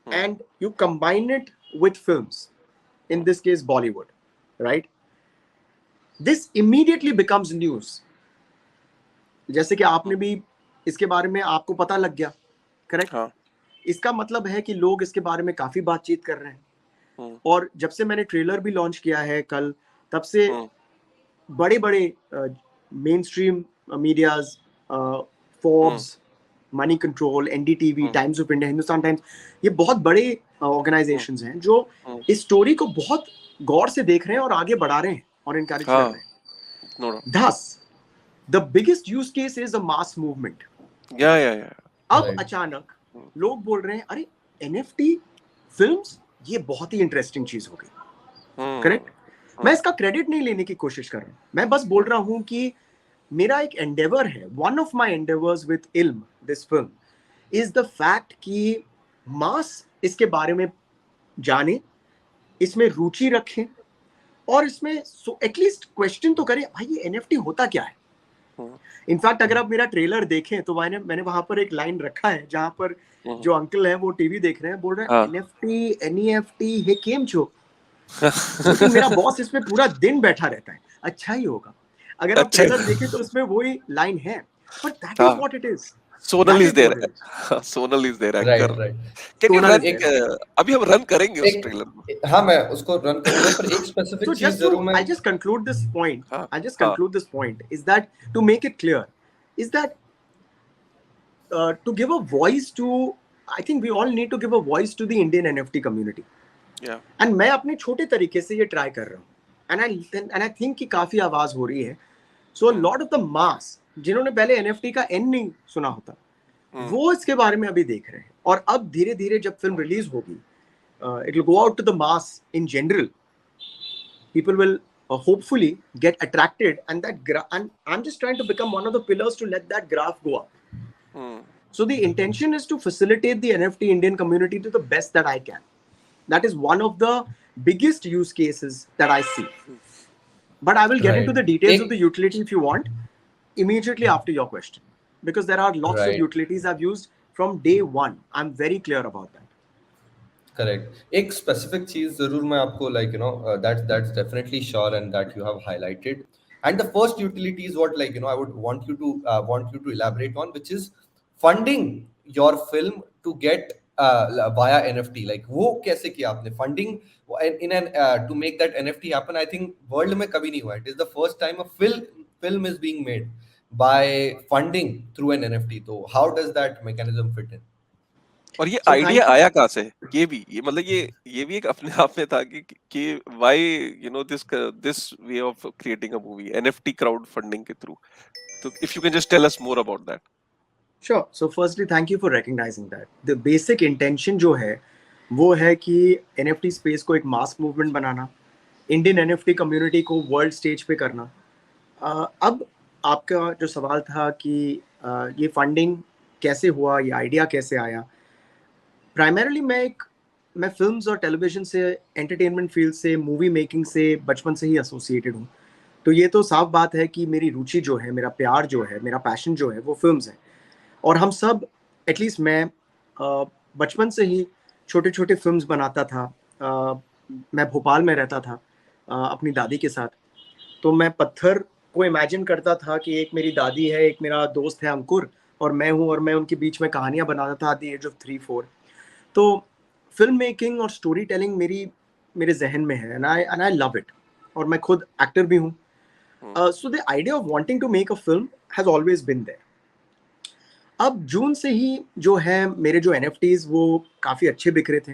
and you combine it with films, in this case Bollywood, right? This immediately becomes news. जैसे कि आपने भी इसके बारे में आपको पता लग गया, करेक्ट? हाँ, इसका मतलब है कि लोग इसके बारे में काफी बातचीत कर रहे हैं, और जब से मैंने ट्रेलर भी लॉन्च किया है कल, तब से बड़े बड़े mainstream medias, Forbes, Moneycontrol, NDTV, Times of India, Hindustan Times, ये बहुत बड़े ऑर्गेनाइजेशंस हैं जो इस स्टोरी को बहुत गौर से देख रहे हैं और आगे बढ़ा रहे हैं और इनकरेज कर रहे हैं। Thus, the biggest use case is a mass movement. Yeah. अब अचानक लोग बोल रहे हैं, अरे NFT फिल्म्स, ये बहुत ही इंटरेस्टिंग चीज हो गई, करेक्ट? मैं इसका क्रेडिट नहीं लेने की कोशिश कर रहा हूं, मैं बस बोल रहा हूं कि मेरा एक एंडेवर है, one of my endeavours with Ilm this film is the fact कि मास इसके बारे में जाने, इसमें रुचि रखें, और इसमें एटलीस्ट क्वेश्चन तो करें, भाई ये NFT होता क्या है? इनफैक्ट अगर आप मेरा ट्रेलर देखें तो मैंने वहां पर एक लाइन रखा है जहां पर जो अंकल है वो टीवी देख रहे हैं, बोल रहे हैं NFT, NEFT, हे केम छो? लेकिन मेरा बॉस इसमें पूरा दिन बैठा रहता है, अच्छा ही होगा। अगर आप ट्रेलर देखें तो उसमें वही लाइन है, but that is what it is. Sonal That is is there, what it is. Sonal is there right anchor. Right. Can you Sonal run is एक there. अभी हम रन करेंगे उस एक ट्रेलर में। हाँ मैं उसको रन करूंगा, पर एक स्पेसिफिक So चीज just जरूर to, मैं I'll just conclude this point. हाँ I'll just हाँ conclude this point is that to make it clear, is that to give a voice to, I think we all need to give a voice to the Indian NFT community. या And मैं अपने छोटे तरीके से ये try कर रहा हूँ. And I think कि काफी आवाज हो रही है. So a lot of the mass जिन्होंने पहले NFT का N नहीं सुना होता, वो इसके बारे में अभी देख रहे हैं. और अब धीरे धीरे जब फिल्म रिलीज होगी, it will go out to the mass in general. People will hopefully get attracted, and and I'm just trying to become one of the pillars to let that graph go up. So the intention is to facilitate the NFT Indian community to the best that I can. That is one of the biggest use cases that I see. But I will get into Right. the details of एक the utility if you want immediately after your question, because there are lots of Right. utilities I've used from day one. I'm very clear about that. Correct. एक specific चीज जरूर मैं आपको that's definitely sure and that you have highlighted, and the first utility is what I would want you to elaborate on, which is funding your film to get via NFT। like वो कैसे किया आपने funding in an to make that NFT happen? I think world में कभी नहीं हुआ। it is the first time a film is being made by funding through an NFT। तो how does that mechanism fit in? और ये So idea thank you. आया कहाँ से? ये भी ये मतलब ये भी एक अपने आप में था कि why you know this way of creating a movie NFT crowd funding के थ्रू। तो if you can just tell us more about that. Sure. So firstly, thank you for recognizing that. The basic intention जो है वो है कि NFT space को एक mass movement बनाना, Indian NFT community को world stage पे करना. अब आपका जो सवाल था कि ये फंडिंग कैसे हुआ, ये आइडिया कैसे आया, प्राइमरीली मैं फिल्म्स और टेलीविजन से, एंटरटेनमेंट फील्ड से, मूवी मेकिंग से बचपन से ही एसोसिएटेड हूँ. तो ये तो साफ बात है कि मेरी रुचि जो है, मेरा प्यार जो है, मेरा पैशन जो है वो फिल्म्स है. और हम सब, एटलीस्ट मैं बचपन से ही छोटे छोटे फिल्म्स बनाता था. मैं भोपाल में रहता था अपनी दादी के साथ. तो मैं पत्थर को इमेजिन करता था कि एक मेरी दादी है, एक मेरा दोस्त है अंकुर, और मैं हूँ, और मैं उनके बीच में कहानियाँ बनाता था एट द एज ऑफ 3-4. तो फिल्म मेकिंग और स्टोरी टेलिंग मेरे जहन में है, एंड आई लव इट. और मैं खुद एक्टर भी हूँ. So the idea of wanting to make a film has always been there. अब जून से ही जो है मेरे जो NFTs वो काफ़ी अच्छे बिक रहे थे,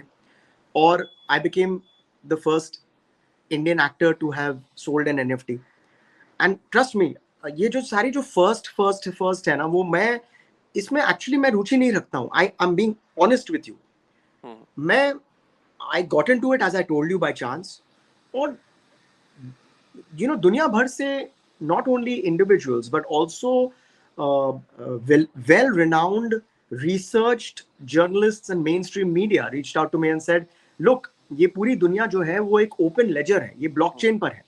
और I became the first Indian actor to have sold an NFT. And trust me, ये जो सारी जो फर्स्ट है ना, वो मैं इसमें एक्चुअली मैं रुचि नहीं रखता हूँ. I am being honest with you. मैं I got into it as I told you by chance. और दुनिया भर से not only individuals but also well-renowned, researched journalists and mainstream media reached out to me and said, look, ये पूरी दुनिया जो है वो एक open ledger है, ये blockchain पर है.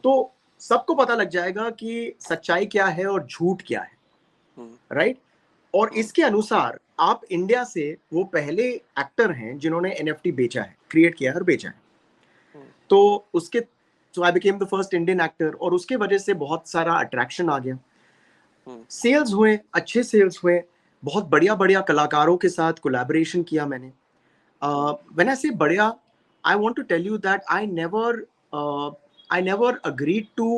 तो सबको पता लग जाएगा कि सच्चाई क्या है और झूठ क्या है, राइट? और इसके अनुसार आप इंडिया से वो पहले एक्टर हैं जिन्होंने NFT बेचा है, क्रिएट किया है और बेचा है. तो उसके So I became the first Indian actor, और उसके वजह से बहुत सारा अट्रैक्शन आ गया. सेल्स हुए, अच्छे सेल्स हुए, बहुत बढ़िया कलाकारों के साथ कोलैबोरेशन किया मैंने. When I say बढ़िया, I want to tell you that I never agreed to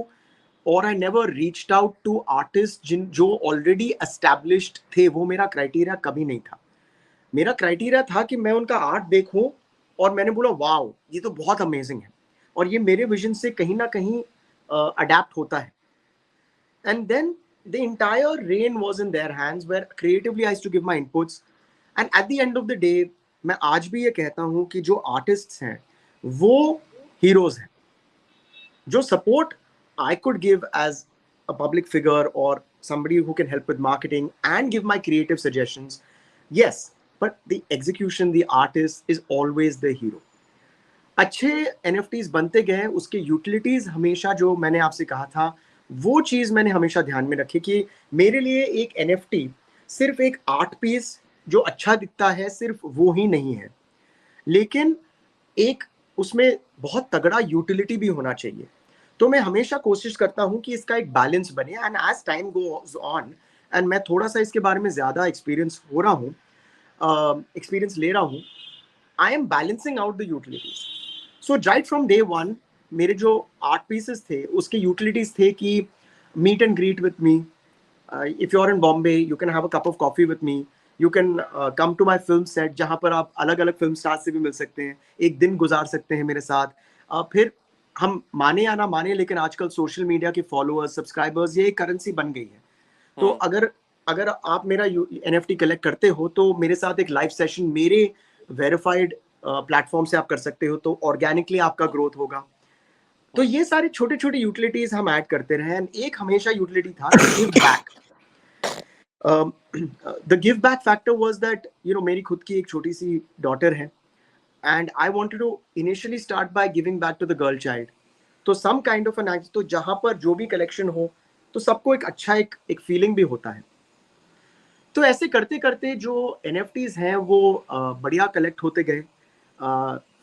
or I never reached out to artists जो already established थे. वो मेरा क्राइटेरिया कभी नहीं था. मेरा क्राइटेरिया था कि मैं उनका आर्ट देखूं और मैंने बोला वाओ, ये तो बहुत अमेजिंग है, और ये मेरे विजन से कहीं ना कहीं अडैप्ट होता है. And then the entire rein was in their hands where creatively I used to give my inputs. And at the end of the day मैं आज भी ये कहता हूँ कि जो आर्टिस्ट्स हैं वो हीरोज हैं. जो support I could give as a public figure और somebody who can help with marketing and give my creative suggestions, yes, but the execution, the artist is always the hero. अच्छे NFTs बनते गए, उसके utilities हमेशा, जो मैंने आपसे कहा था, वो चीज़ मैंने हमेशा ध्यान में रखी कि मेरे लिए एक NFT सिर्फ एक आर्ट पीस जो अच्छा दिखता है, सिर्फ वो ही नहीं है, लेकिन एक उसमें बहुत तगड़ा यूटिलिटी भी होना चाहिए. तो मैं हमेशा कोशिश करता हूँ कि इसका एक बैलेंस बने. And as time goes on, and मैं थोड़ा सा इसके बारे में ज़्यादा एक्सपीरियंस हो रहा हूँ, एक्सपीरियंस ले रहा हूँ. I am balancing out the utilities. So right from day one मेरे जो आर्ट पीसेस थे उसके यूटिलिटीज थे कि meet and greet with me. If you are in Bombay you can have a cup of coffee with me. You can come to my film set जहाँ पर आप अलग अलग फिल्म स्टार से भी मिल सकते हैं, एक दिन गुजार सकते हैं मेरे साथ. फिर हम माने या ना माने लेकिन आजकल सोशल मीडिया के फॉलोअर्स, सब्सक्राइबर्स, ये एक करेंसी बन गई है. तो अगर अगर आप मेरा NFT कलेक्ट करते हो तो मेरे साथ एक लाइव सेशन मेरे वेरीफाइड प्लेटफॉर्म से आप कर सकते हो, तो ऑर्गेनिकली आपका ग्रोथ होगा. तो ये सारे छोटे छोटे यूटिलिटीज हम ऐड करते रहे. एंड एक हमेशा यूटिलिटी था give back. The give back factor was that मेरी खुद की एक छोटी सी डॉटर है and I wanted to initially start by giving back to the girl child. तो some kind of an act, तो जहां पर जो भी कलेक्शन हो तो सबको एक अच्छा एक फीलिंग भी होता है. तो ऐसे करते करते जो NFTs हैं वो बढ़िया कलेक्ट होते गए.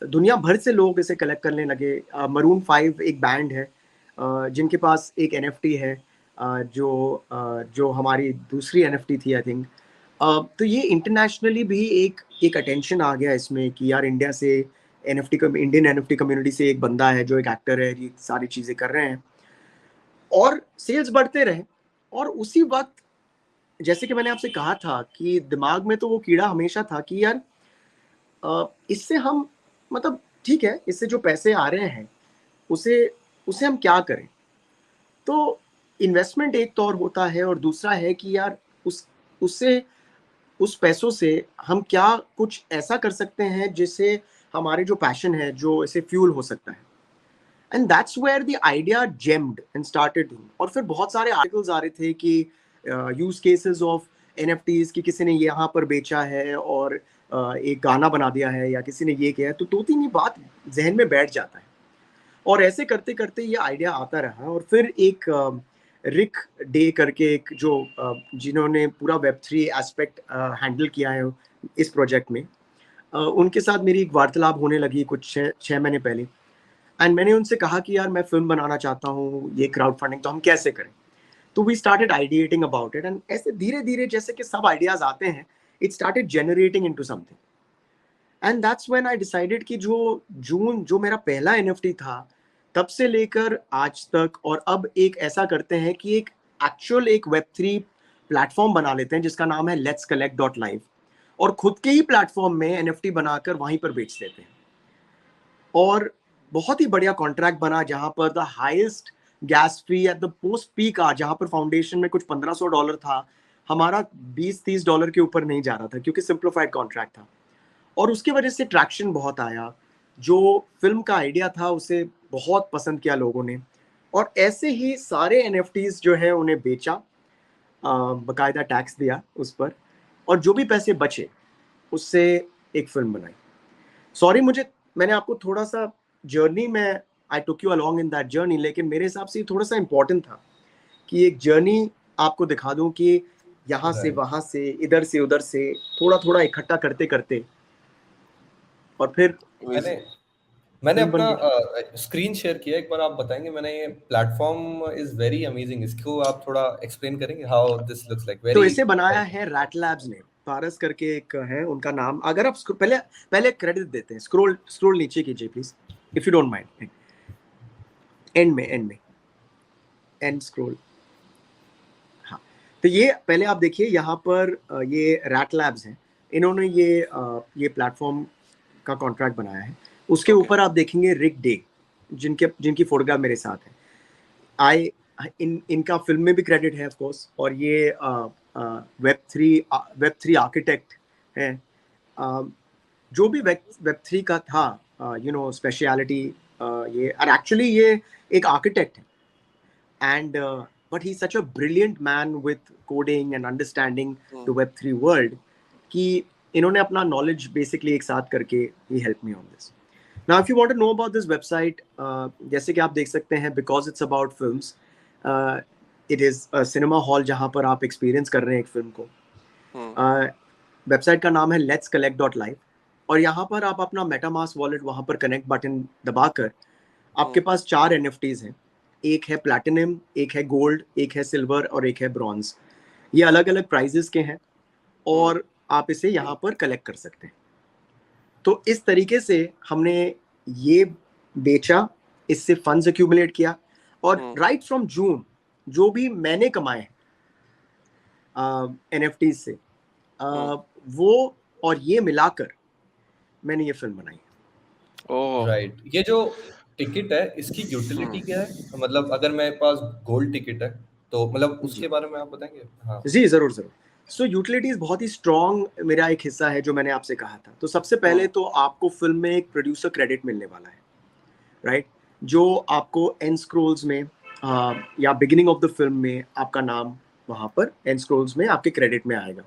दुनिया भर से लोग इसे कलेक्ट करने लगे. मरून 5 एक बैंड है जिनके पास एक NFT है, जो हमारी दूसरी NFT थी आई थिंक. तो ये इंटरनेशनली भी एक अटेंशन आ गया इसमें कि यार इंडिया से इंडियन NFT कम्युनिटी से एक बंदा है जो एक एक्टर है, ये सारी चीज़ें कर रहे हैं और सेल्स बढ़ते रहे. और उसी वक्त जैसे कि मैंने आपसे कहा था कि दिमाग में तो वो कीड़ा हमेशा था कि यार इससे हम मतलब ठीक है, इससे जो पैसे आ रहे हैं उसे उसे हम क्या करें. तो इन्वेस्टमेंट एक तौर होता है और दूसरा है कि यार उससे उस पैसों से हम क्या कुछ ऐसा कर सकते हैं जिससे हमारे जो पैशन है जो इसे फ्यूल हो सकता है. And that's where the idea germed and started. और फिर बहुत सारे आर्टिकल्स आ रहे थे कि यूज केसेस ऑफ NFTs कि किसी ने यहाँ पर बेचा है और एक गाना बना दिया है या किसी ने ये किया है. तो 2-3 ये बात जहन में बैठ जाता है और ऐसे करते करते ये आइडिया आता रहा. और फिर एक रिक डे करके एक जो जिन्होंने पूरा Web3 एस्पेक्ट हैंडल किया है इस प्रोजेक्ट में, उनके साथ मेरी एक वार्तालाप होने लगी कुछ 6 महीने पहले. एंड मैंने उनसे कहा कि यार मैं फिल्म बनाना चाहता हूँ, ये क्राउड फंडिंग तो हम कैसे करें. तो we started ideating about it and ऐसे धीरे धीरे जैसे कि सब आइडियाज आते हैं it started generating into something. And that's when I decided कि जो मेरा पहला NFT था तब से लेकर आज तक और अब एक ऐसा करते हैं कि एक एक्चुअल एक Web3 प्लेटफॉर्म बना लेते हैं जिसका नाम है letscollect.live और खुद के ही प्लेटफॉर्म में NFT बनाकर वहीं पर बेच देते हैं. और बहुत ही बढ़िया कॉन्ट्रैक्ट बना जहां पर the highest gas fee at the post peak आ, जहां पर फाउंडेशन में कुछ $1500 था, हमारा $20-30 के ऊपर नहीं जा रहा था क्योंकि सिंप्लीफाइड कॉन्ट्रैक्ट था. और उसकी वजह से ट्रैक्शन बहुत आया. जो फिल्म का आइडिया था उसे बहुत पसंद किया लोगों ने और ऐसे ही सारे NFTs जो है उन्हें बेचा, बकायदा टैक्स दिया उस पर और जो भी पैसे बचे उससे एक फिल्म बनाई. सॉरी मैंने आपको थोड़ा सा जर्नी में I took you along in that journey, लेकिन मेरे हिसाब से थोड़ा सा इम्पोर्टेंट था कि एक जर्नी आपको दिखा दूं कि यहाँ से वहां से इधर से उधर से थोड़ा थोड़ा इकट्ठा करते करते और फिर मैंने अपना स्क्रीन शेयर किया. एक बार आप बताएंगे. मैंने ये प्लेटफॉर्म इज वेरी अमेजिंग. इसको आप थोड़ा एक्सप्लेन करेंगे हाउ दिस लुक्स लाइक. तो इसे बनाया है रैट लैब्स ने. पारस करके एक है उनका नाम. अगर आप पहले क्रेडिट देते हैं, स्क्रॉल नीचे कीजिए please if you don't mind. And में एंड स्क्रॉल. हाँ, तो ये पहले आप देखिए यहाँ पर ये रैट लैब्स हैं. इन्होंने ये प्लेटफॉर्म का कॉन्ट्रैक्ट बनाया है. उसके ऊपर आप देखेंगे रिक डे जिनकी फोटोग्राफ मेरे साथ है. इनका फिल्म में भी क्रेडिट है ऑफ कोर्स. और ये Web3 आर्किटेक्ट है. जो भी Web3 का था स्पेशलिटी, ये और एक्चुअली ये एक आर्किटेक्ट है. And but he such a brilliant man with coding and understanding the Web3 world कि इन्होंने अपना नॉलेज बेसिकली एक साथ करके ही help me on this. Now, if you want to know about this website, जैसे कि आप देख सकते हैं, because it's about films, it is a cinema hall जहाँ पर आप experience कर रहे हैं एक फिल्म को. वेबसाइट का नाम है letscollect.live और यहाँ पर आप अपना MetaMask वॉलेट वहाँ पर कनेक्ट बटन दबाकर आपके पास 4 NFTs हैं. एक है प्लैटिनम, एक है गोल्ड, एक है सिल्वर और एक है ब्रॉन्ज. ये अलग अलग प्राइजेस के हैं और आप इसे यहाँ पर कलेक्ट कर सकते हैं। तो इस तरीके से हमने ये बेचा, इससे फंड्स एक्यूमुलेट किया और राइट फ्रॉम जून जो भी मैंने कमाए NFT से वो और ये मिलाकर मैंने ये फिल्म बनाई। राइट, ये जो टिकट है इसकी यूटिलिटी क्या है? मतलब अगर मेरे पास गोल्ड टिकट है तो मतलब उसके बारे में आप बताएंगे? हाँ जी जरूर जरूर। सो यूटिलिटीज बहुत ही स्ट्रॉन्ग मेरा एक हिस्सा है जो मैंने आपसे कहा था। तो सबसे पहले तो आपको फिल्म में एक प्रोड्यूसर क्रेडिट मिलने वाला है, राइट? जो आपको एंड स्क्रोल्स में या बिगिनिंग ऑफ द फिल्म में आपका नाम वहां पर एंड स्क्रोल्स में आपके क्रेडिट में आएगा।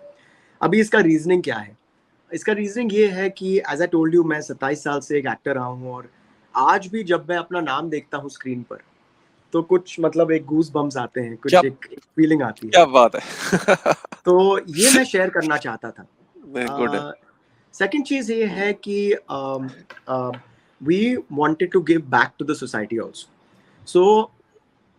अभी इसका रीजनिंग क्या है? इसका रीजनिंग ये है कि एज आई टोल्ड यू, मैं 27 साल से एक एक्टर रहा हूँ और आज भी जब मैं अपना नाम देखता हूँ स्क्रीन पर तो कुछ मतलब एक गूज बम्स आते हैं, कुछ एक फीलिंग आती है। क्या बात है। तो ये मैं शेयर करना चाहता था। गुड है। सेकंड चीज ये है कि we wanted to give back to the society also. So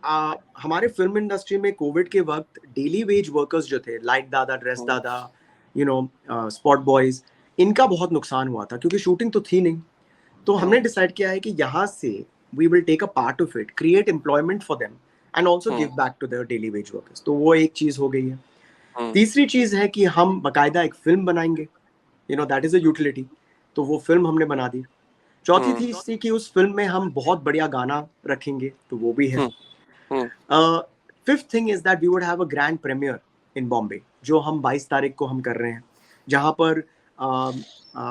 हमारे फिल्म इंडस्ट्री में कोविड के वक्त डेली वेज वर्कर्स जो थे, लाइट दादा, ड्रेस दादा, यू नो स्पॉट बॉयज, इनका बहुत नुकसान हुआ था क्योंकि शूटिंग तो थी नहीं। तो हमने डिसाइड किया है कि यहाँ से we will take a part of it, create employment for them and also give back to their daily wage workers. तो वो एक चीज हो गई है। तीसरी चीज है कि हम बाकायदा एक फिल्म बनाएंगे, you know that is a utility. तो वो फिल्म हमने बना दी। चौथी थी कि उस फिल्म में हम बहुत बढ़िया गाना रखेंगे, तो वो भी है। Fifth thing is that we would have a grand premiere in Bombay, जो हम 22 तारीख को हम कर रहे हैं, जहाँ पर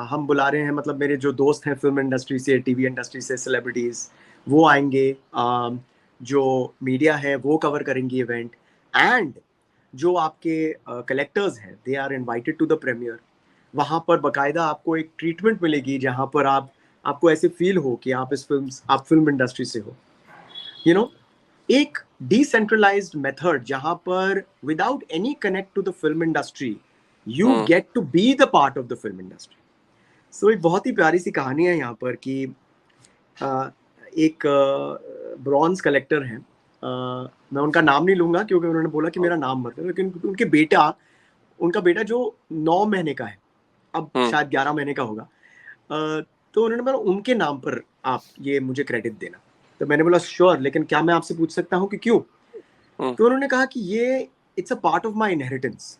हम बुला रहे हैं, मतलब मेरे जो दोस्त हैं फिल्म इंडस्ट्री से, टीवी इंडस्ट्री से, सेलिब्रिटीज वो आएंगे, जो मीडिया है वो कवर करेंगे इवेंट, एंड जो आपके कलेक्टर्स हैं they are invited to the premiere. वहाँ पर बाकायदा आपको एक ट्रीटमेंट मिलेगी जहाँ पर आपको ऐसे फील हो कि आप फिल्म इंडस्ट्री से हो, यू नो। एक डिसेंट्रलाइज्ड मेथड जहाँ पर without any connect to the film industry you get to be the part of the film industry. So एक बहुत ही प्यारी सी कहानी है यहाँ पर कि एक ब्रॉन्ज कलेक्टर हैं, मैं उनका नाम नहीं लूंगा क्योंकि उन्होंने बोला कि मेरा नाम मत लो, लेकिन उनका बेटा जो 9 महीने का है, अब शायद 11 महीने का होगा, तो उन्होंने बोला उनके नाम पर आप ये मुझे क्रेडिट देना। तो मैंने बोला श्योर, लेकिन क्या मैं आपसे पूछ सकता हूँ कि क्यों? तो उन्होंने कहा कि ये it's a part of my inheritance,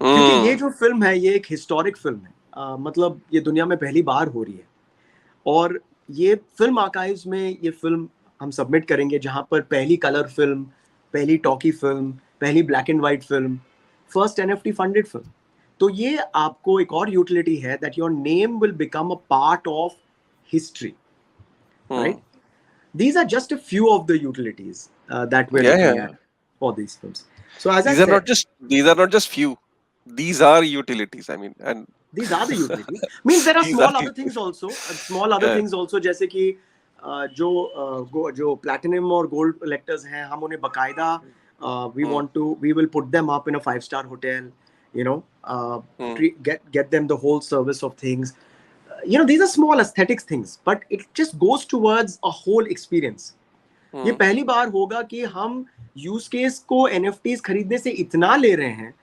क्योंकि ये जो फिल्म है ये एक हिस्टोरिक फिल्म है, मतलब ये दुनिया में पहली बार हो रही है और ये फिल्म आर्काइव्स में ये फिल्म हम सबमिट करेंगे, जहाँ पर पहली कलर फिल्म, पहली टॉकी फिल्म, पहली black and white film, first NFT funded film. तो ये आपको एक और यूटिलिटी है that your name will become a part of history, right? These are just a few of the utilities that we're looking at for these films. So as these I are said, these are not just few. These are utilities. I mean, and these are the utilities. Means there are small other things also. Things also, जैसे कि जो platinum और gold collectors हैं, हम उन्हें बकायदा we will put them up in a 5-star hotel. You know, get them the whole service of things. You know, these are small aesthetics things, but it just goes towards a whole experience. ये पहली बार होगा कि हम use case को NFTs खरीदने से इतना ले रहे हैं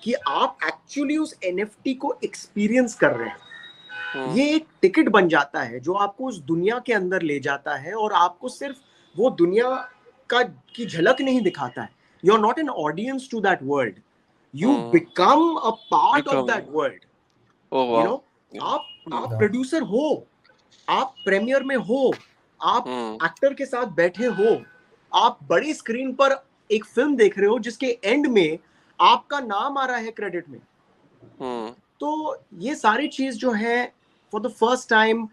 कि आप एक्चुअली उस NFT को एक्सपीरियंस कर रहे हैं। ये एक टिकट बन जाता है जो आपको उस दुनिया के अंदर ले जाता है और आपको सिर्फ वो दुनिया की झलक नहीं दिखाता है। You are not an audience to that world, you become a part of that world. You know, आप प्रोड्यूसर हो, आप प्रीमियर में हो, आप एक्टर के साथ बैठे हो, आप बड़ी स्क्रीन पर एक फिल्म देख रहे हो जिसके एंड में आपका नाम आ रहा है क्रेडिट में। तो ये सारी चीज जो है, for the first time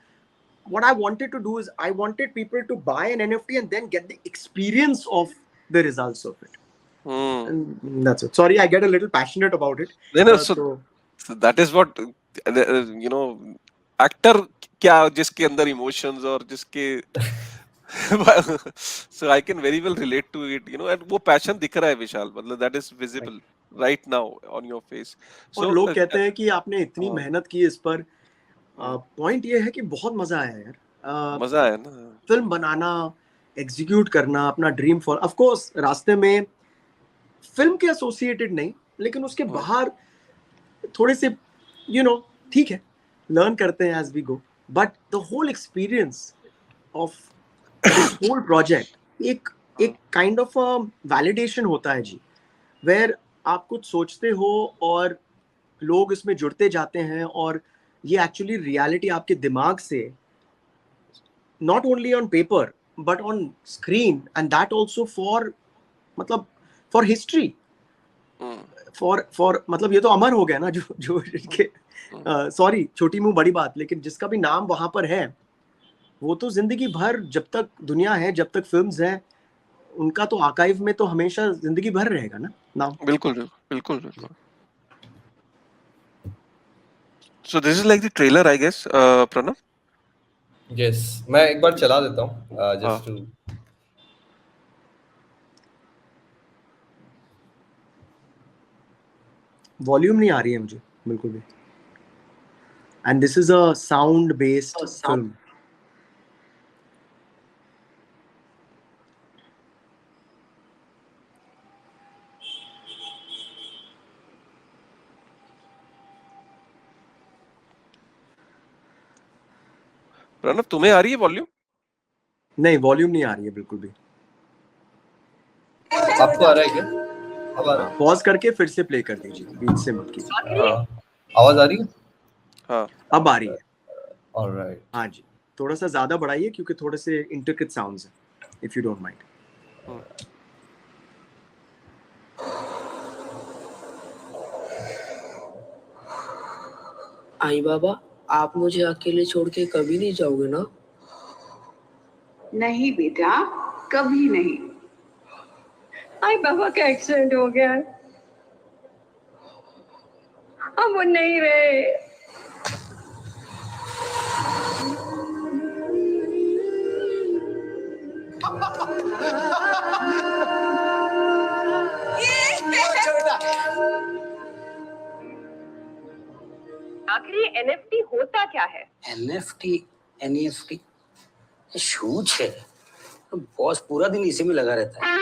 what I wanted to do is I wanted people to buy an NFT and then get the experience of the results of it. And that's it. Sorry, I get a little passionate about it. No, so that is what you know, actor क्या जिसके अंदर emotions और जिसके so I can very well relate to it, you know, and वो passion दिख रहा है विशाल, मतलब that is visible right now on your face. और लोग कहते हैं कि आपने इतनी मेहनत की इस पर, पॉइंट ये है कि बहुत मजा आया यार, मजा आया ना फिल्म बनाना, एग्जीक्यूट करना, अपना ड्रीम फॉल। ऑफ कोर्स रास्ते में फिल्म के एसोसिएटेड नहीं, लेकिन उसके बाहर थोड़े से ठीक है, लर्न करते हैं as we go, but the whole experience of this whole project एक काइंड ऑफ अ वैलिडेशन होता है जी, वेयर आप कुछ सोचते हो और लोग इसमें जुड़ते जाते हैं, और ये एक्चुअली रियलिटी आपके दिमाग से, not only on paper but on screen, and that also for, मतलब फॉर हिस्ट्री, फॉर मतलब ये तो अमर हो गया ना, जो जो इनके सॉरी छोटी मुंह बड़ी बात, लेकिन जिसका भी नाम वहां पर है, वो तो जिंदगी भर, जब तक दुनिया है, जब तक फिल्म्स हैं, उनका तो आर्काइव में तो हमेशा जिंदगी भर रहेगा ना नाम। बिल्कुल बिल्कुल बिल्कुल। So this is like the trailer, I guess, Pranav. Yes, मैं एक बार चला देता हूँ हाँ। just to वॉल्यूम नहीं आ रही है मुझे बिल्कुल भी, and this is a sound based film. Pranav, तुम्हें आ रही है वॉल्यूम? नहीं, वॉल्यूम नहीं आ रही है बिल्कुल भी। आपको आ रहा है क्या? अब आ रहा है? पॉज करके फिर से प्ले कर दीजिए, बीच से मत कीजिए। हाँ, आवाज आ रही है? हाँ, अब आ रही है। ऑलराइट। हाँ जी, थोड़ा सा ज्यादा बढ़ाइए क्योंकि थोड़े से इंट्रिकेट साउंड्स हैं, इफ यू डोंट माइंड। आई बाबा, आप मुझे अकेले छोड़ के कभी नहीं जाओगे ना? नहीं बेटा, कभी नहीं। आई बाबा का एक्सीडेंट हो गया है, अब वो नहीं रहे। आखिर ये NFT होता क्या है? NFT, NEFT, शूज है। बॉस पूरा दिन इसी में लगा रहता है।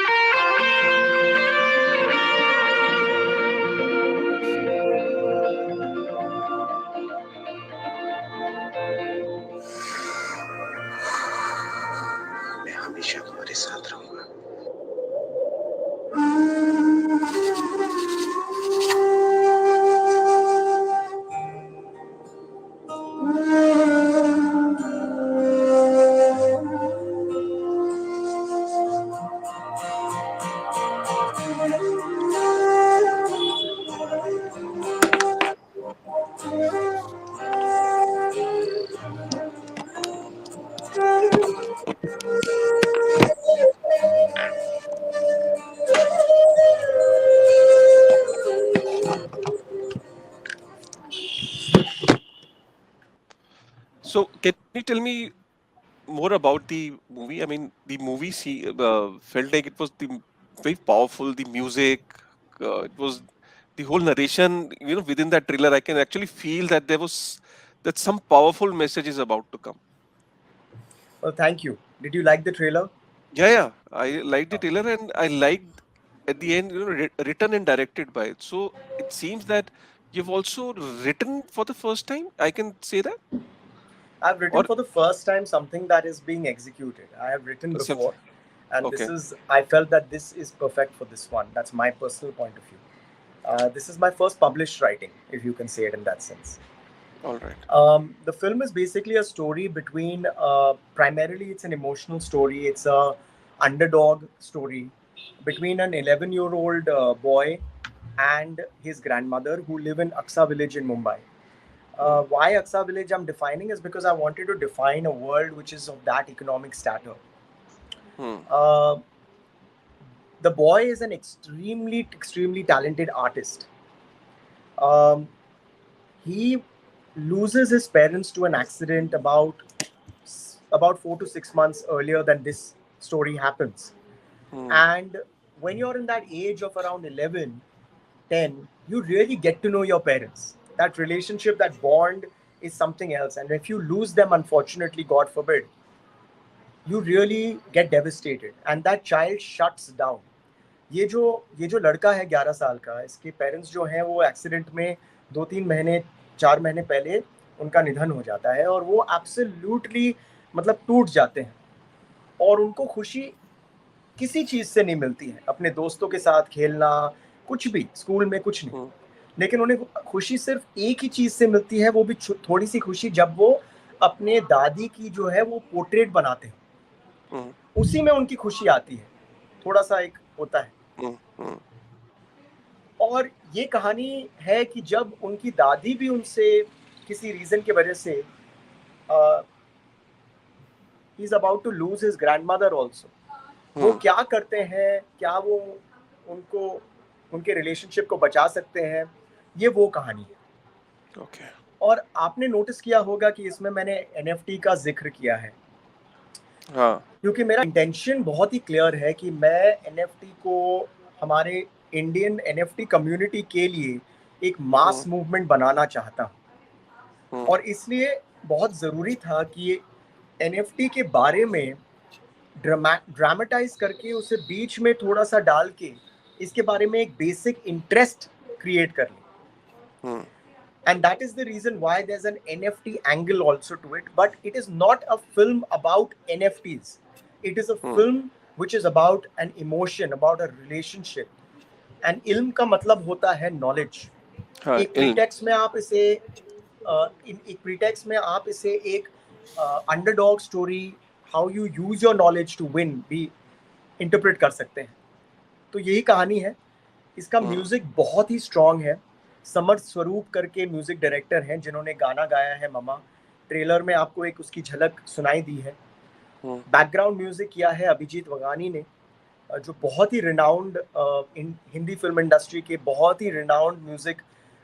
मैं हमेशा तुम्हारे साथ रहूंगा। So can you tell me more about the movie? I mean, the movie felt like it was very powerful. The music, it was the whole narration. Within that trailer, I can actually feel that that some powerful message is about to come. Well, thank you. Did you like the trailer? Yeah. I liked the trailer, and I liked at the end, written and directed by it. So it seems that you've also written for the first time. I can say that. I've written Or for the first time something that is being executed. I have written Some- before, and Okay. I felt that this is perfect for this one. That's my personal point of view. This is my first published writing, if you can say it in that sense. all right. The film is basically a story between, primarily it's an emotional story. It's a underdog story between an 11-year-old boy and his grandmother who live in Aksa village in Mumbai. Why Aksa village I'm defining is because I wanted to define a world which is of that economic stature. The boy is an extremely talented artist. He loses his parents to an accident about 4 to 6 months earlier than this story happens. And when you're in that age of around 11, 10, you really get to know your parents. That relationship, that bond is something else. And if you lose them, unfortunately, God forbid, you really get devastated. And that child shuts down. ये जो लड़का है 11 साल का, इसके parents जो हैं वो एक्सीडेंट में 2-3 महीने 4 महीने पहले उनका निधन हो जाता है और वो एब्सोल्युटली मतलब टूट जाते हैं और उनको खुशी किसी चीज़ से नहीं मिलती है, अपने दोस्तों के साथ खेलना, कुछ भी, स्कूल में कुछ नहीं। लेकिन उन्हें खुशी सिर्फ एक ही चीज़ से मिलती है, वो भी थोड़ी सी खुशी, जब वो अपने दादी की जो है वो पोर्ट्रेट बनाते हैं, उसी में उनकी खुशी आती है, थोड़ा सा एक होता है। और ये कहानी है कि जब उनकी दादी भी उनसे किसी रीजन की वजह से ही is about to lose his grandmother also, वो क्या करते हैं, क्या वो उनको उनके रिलेशनशिप को बचा सकते हैं, ये वो कहानी है। ओके। और आपने नोटिस किया होगा कि इसमें मैंने NFT का जिक्र किया है, हाँ। क्योंकि मेरा इंटेंशन बहुत ही क्लियर है कि मैं NFT को हमारे इंडियन NFT कम्युनिटी के लिए एक मास मूवमेंट बनाना चाहता हूँ और इसलिए बहुत ज़रूरी था कि NFT के बारे में ड्रामेटाइज करके उसे बीच में थोड़ा सा डाल के इसके बारे में एक बेसिक इंटरेस्ट क्रिएट कर लें। And that is the reason why there's an NFT angle also to it, but it is not a film about NFTs. It is a film which is about an emotion, about a relationship. And ilm का मतलब होता है knowledge. एक pretext में आप इसे एक pretext में आप इसे एक underdog story, how you use your knowledge to win, भी interpret कर सकते हैं। तो यही कहानी है। इसका म्यूजिक बहुत ही स्ट्रॉन्ग है। समर स्वरूप करके म्यूजिक डायरेक्टर हैं जिन्होंने गाना गाया है ममा। ट्रेलर में आपको एक उसकी झलक सुनाई दी है। बैकग्राउंड म्यूजिक किया है अभिजीत वगानी ने, जो बहुत ही रिनाउंड हिंदी फिल्म इंडस्ट्री के बहुत ही renowned music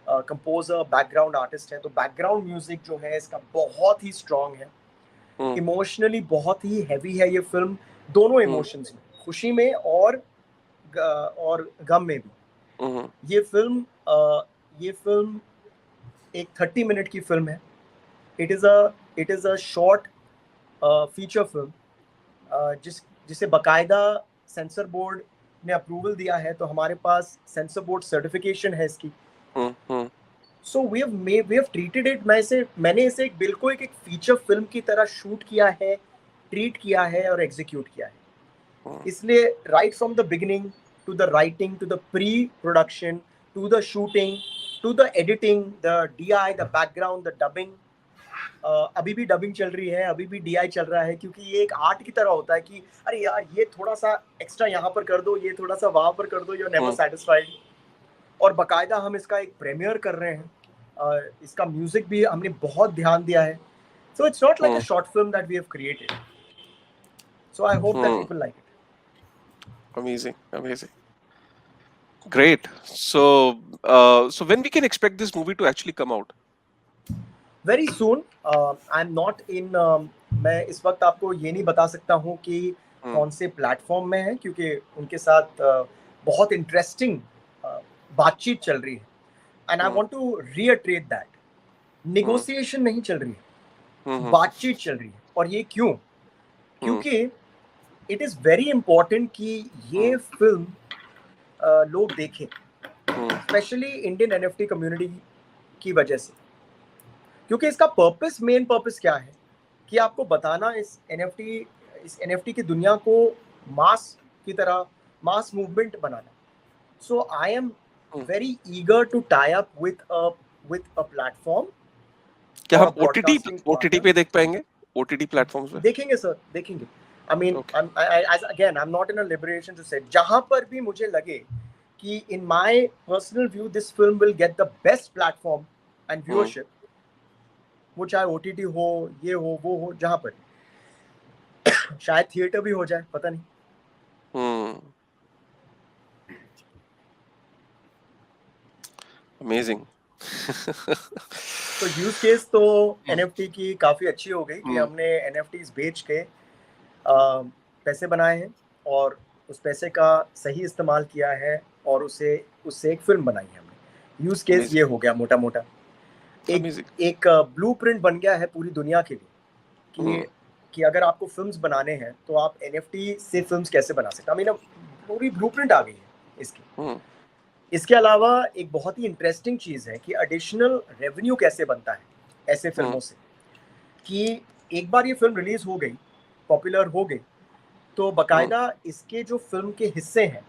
composer, background artist है। तो बैकग्राउंड म्यूजिक जो है इसका बहुत ही स्ट्रॉन्ग है। इमोशनली बहुत ही हैवी है ये फिल्म, दोनों इमोशंस में, खुशी में और गम में भी। ये फिल्म एक 30 मिनट की फिल्म है। It is a short feature film जिसे बाकायदा सेंसर बोर्ड ने अप्रूवल दिया है, तो हमारे पास सेंसर बोर्ड सर्टिफिकेशन है इसकी। So we have treated it, मैंने इसे बिल्कुल एक फीचर फिल्म की तरह शूट किया है, ट्रीट किया है और एग्जीक्यूट किया है। इसलिए right from the beginning to the writing, to the pre production, to the shooting, to the editing, the DI, the background, the dubbing, अभी भी डबिंग चल रही है, अभी भी DI चल रहा है, क्योंकि ये एक आर्ट की तरह होता है कि अरे यार ये थोड़ा सा एक्स्ट्रा यहाँ पर कर दो, ये थोड़ा सा वहाँ पर कर दो, यू आर नेवर सैटिस्फाइड। और बाकायदा हम इसका एक प्रीमियर कर रहे हैं। इसका म्यूजिक भी हमने बहुत ध्यान दिया है। So it's not like a short film that we have created. So I hope that people like it. Amazing. Great. So when we can expect this movie to actually come out? Very soon. I'm not in. मैं इस वक्त आपको ये नहीं बता सकता हूँ कि कौन से प्लेटफॉर्म में है, क्योंकि उनके साथ बहुत इंटरेस्टिंग बातचीत चल रही है। And I want to reiterate that, negotiation नहीं चल रही है, बातचीत चल रही है। और ये क्यों? क्योंकि इट इज़ वेरी इम्पोर्टेंट कि ये फिल्म लोग देखें, स्पेशली इंडियन NFT कम्युनिटी की वजह से। क्योंकि इसका मेन पर्पस क्या है कि आपको बताना इस NFT की दुनिया को मास की तरह, मास मूवमेंट बनाना। So I am very eager to tie up with a platform. क्या हम OTT पे देख पाएंगे? OTT प्लेटफॉर्म्स पे देखेंगे सर, देखेंगे। I mean, I'm not in a liberation to say, जहाँ पर भी मुझे लगे कि in my personal view this film will get the best platform and viewership, वो चाहे OTT हो, ये हो, वो हो, जहाँ पर शायद थिएटर भी हो जाए, पता नहीं। Amazing. तो यूज केस तो NFT की काफी अच्छी हो गई कि हमने NFTs बेच के पैसे बनाए हैं और उस पैसे का सही इस्तेमाल किया है और उससे एक फिल्म बनाई है हमने। यूज केस ये हो गया मोटा मोटा, एक ब्लूप्रिंट बन गया है पूरी दुनिया के लिए कि अगर आपको फिल्म्स बनाने हैं तो आप NFT से फिल्म्स कैसे बना सकते हैं। पूरी ब्लूप्रिंट आ गई है। इसकी। हम्म, इसके अलावा एक बहुत ही इंटरेस्टिंग चीज़ है कि एडिशनल रेवेन्यू कैसे बनता है ऐसे फिल्मों से, कि एक बार ये फिल्म रिलीज हो गई, पॉपुलर हो गई, तो बकायदा इसके जो फिल्म के हिस्से हैं,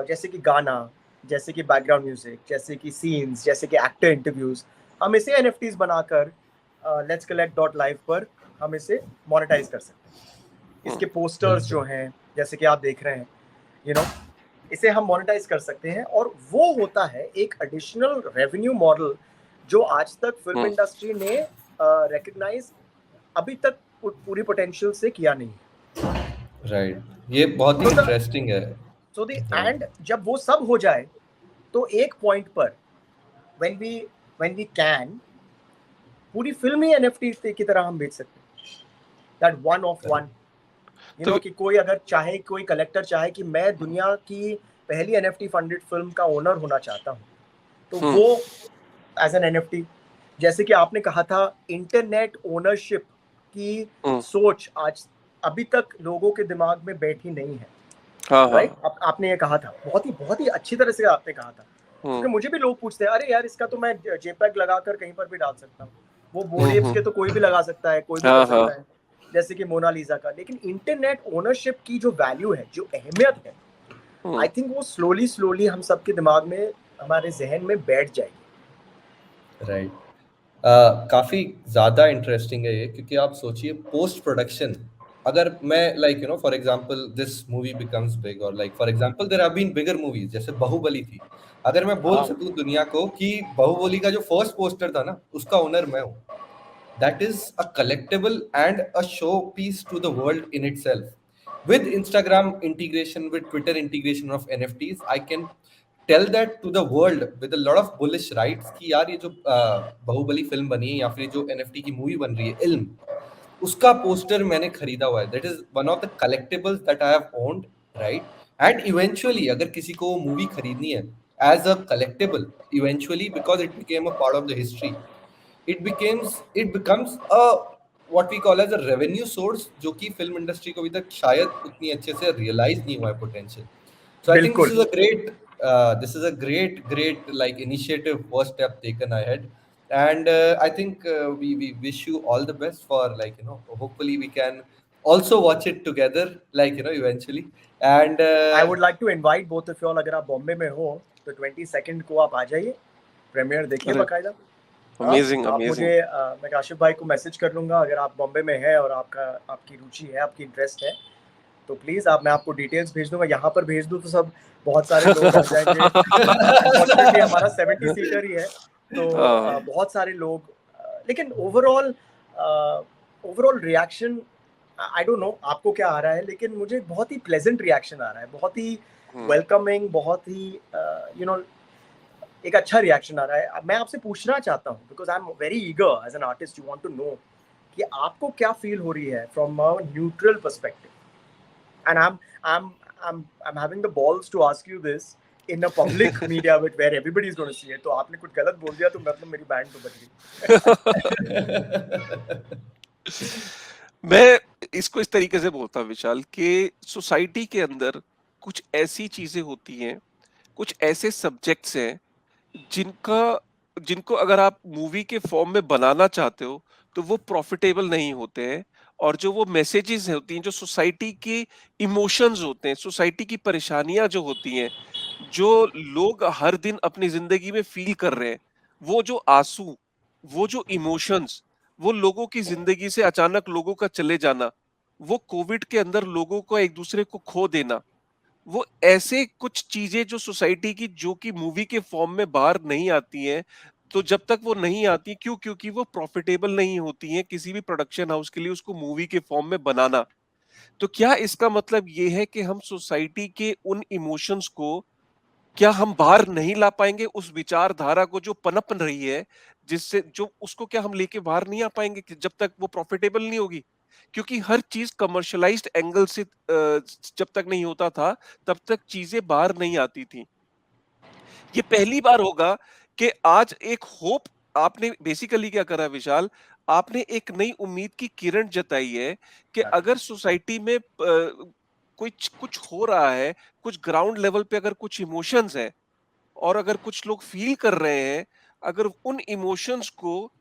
जैसे कि गाना, जैसे कि बैकग्राउंड म्यूजिक, जैसे कि सीन्स, जैसे कि एक्टर इंटरव्यूज, हम इसे NFTs बनाकर लेट्स कलेक्ट डॉट लाइव पर हम इसे मोनेटाइज कर सकते हैं। इसके पोस्टर्स जो हैं, जैसे कि आप देख रहे हैं, यू नो, इसे हम मोनेटाइज कर सकते हैं, और वो होता है एक एडिशनल रेवेन्यू मॉडल जो आज तक फिल्म इंडस्ट्री ने रिकग्नाइज अभी तक पूरी पोटेंशियल से किया नहीं है। राइट, ये बहुत ही इंटरेस्टिंग है। सो द एंड जब वो सब हो जाए तो एक पॉइंट पर when we can, पूरी फिल्म ही NFT की तरह हम बेच सकते हैं, that one of one, you know, कि कोई अगर चाहे, कोई कलेक्टर चाहे कि मैं दुनिया की पहली NFT फंडेड फिल्म का ओनर होना चाहता हूँ, तो वो एज एन NFT, जैसे कि आपने कहा था इंटरनेट ओनरशिप की सोच आज अभी तक लोगों के दिमाग में बैठी नहीं है, राइट? आपने ये कहा था, बहुत ही अच्छी तरह से आपने कहा था, क्योंकि मुझे भी लोग पूछते हैं, अरे यार इसका तो मैं JPEG लगाकर कहीं पर भी डाल सकता हूँ, वो बोरेप्स के तो कोई भी लगा सकता है, कोई भी कर सकता है, जैसे कि मोनालिसा का। लेकिन इंटरनेट ओनरशिप की जो वैल्यू है, जो अहमियत है, आई थिंक वो स्लोली हम सबके दिमाग में, हमारे जहन में बैठ जाएगी। राइट, काफी ज्यादा इंटरेस्टिंग है ये, क्योंकि आप सोचिए पोस्ट प्रोडक्शन, अगर मैं like you know for example this movie becomes big, और like for example there have been bigger movies, जैसे बाहुबली थी, अगर मैं बोल सकूं दुनिया को कि बाहुबली का जो फर्स्ट पोस्टर था ना, उसका ओनर मैं हूं, that is a collectible and a showpiece to the world in itself. With Instagram integration, with Twitter integration of NFTs, I can tell that to the world with a lot of bullish rights कि यार ये जो Baahubali film बनी है या फिर जो NFT की मूवी बन रही है इल्म, उसका पोस्टर मैंने खरीदा हुआ है, that is one of the collectibles that I have owned, right? And eventually अगर किसी को मूवी खरीदनी है as a collectible, eventually because it became a part of the history, it becomes a what we call as a revenue source, जो कि film industry को अभी तक शायद उतनी अच्छे से रियलाइज नहीं हुआ है potential. So I think this is a great like initiative, first step taken ahead, and I think we wish you all the best for, like you know, hopefully we can also watch it together, like you know, eventually. And I would like to invite both of you all, अगर आप बॉम्बे में हो तो 22 को आप आ जाइए, premiere देखिए बकायदा। अमेजिंग, आप मुझे, मैं काशिफ भाई को मैसेज कर लूंगा, अगर आप बॉम्बे में है और आपकी रुचि है, आपकी इंटरेस्ट है, तो प्लीज मैं आपको डिटेल्स भेज दूंगा। यहाँ पर भेज दूं तो सब बहुत सारे लोग आ जाएंगे। अनफॉर्चुनेटली हमारा 70 सीटर ही है, तो बहुत सारे लोग, लेकिन overall reaction, I don't no आपको क्या आ रहा है, लेकिन मुझे बहुत ही प्लेजेंट रिएक्शन आ रहा है, बहुत ही वेलकमिंग, बहुत ही यू नो एक अच्छा रिएक्शन आ रहा है। मैं आपसे पूछना चाहता हूँ, because I am very eager as an artist, you want to know कि आपको क्या फील हो रही है from a neutral perspective, and I'm having the balls to ask you this in a public media with where everybody is going to see it. तो आपने कुछ गलत बोल दिया तो मतलब मेरी बैंड तो बज गई। मैं इसको इस तरीके से बोलता हूँ विशाल, कि सोसाइटी के अंदर कुछ ऐसी चीजें होती हैं, कुछ ऐसे सब्जेक्ट्स हैं जिनको अगर आप मूवी के फॉर्म में बनाना चाहते हो तो वो प्रॉफिटेबल नहीं होते हैं, और जो वो मैसेजेस होती हैं, जो सोसाइटी के इमोशंस होते हैं, सोसाइटी की परेशानियां जो होती हैं, जो लोग हर दिन अपनी जिंदगी में फील कर रहे हैं, वो जो आंसू, वो जो इमोशंस, वो लोगों की जिंदगी से अचानक लोगों का चले जाना, वो कोविड के अंदर लोगों को एक दूसरे को खो देना, वो ऐसे कुछ चीजें जो सोसाइटी की, जो कि मूवी के फॉर्म में बाहर नहीं आती हैं, तो जब तक वो नहीं आती, क्योंकि वो प्रॉफिटेबल नहीं होती हैं किसी भी प्रोडक्शन हाउस के लिए उसको मूवी के फॉर्म में बनाना। तो क्या इसका मतलब ये है कि हम सोसाइटी के उन इमोशंस को, क्या हम बाहर नहीं ला पाएंगे, उस विचारधारा को जो पनप रही है, जिससे जो उसको क्या हम लेके बाहर नहीं आ पाएंगे जब तक वो प्रॉफिटेबल नहीं होगी? क्योंकि हर चीज कमर्शियलाइज्ड एंगल से जब तक नहीं होता था, तब तक चीजें बाहर नहीं आती थी। ये पहली बार होगा कि आज एक होप, आपने बेसिकली क्या करा विशाल, आपने एक नई उम्मीद की किरण जताई है कि अगर सोसाइटी में कुछ हो रहा है, कुछ ग्राउंड लेवल पे अगर कुछ इमोशंस है और अगर कुछ लोग फील कर रहे हैं, अगर उन इमोशंस को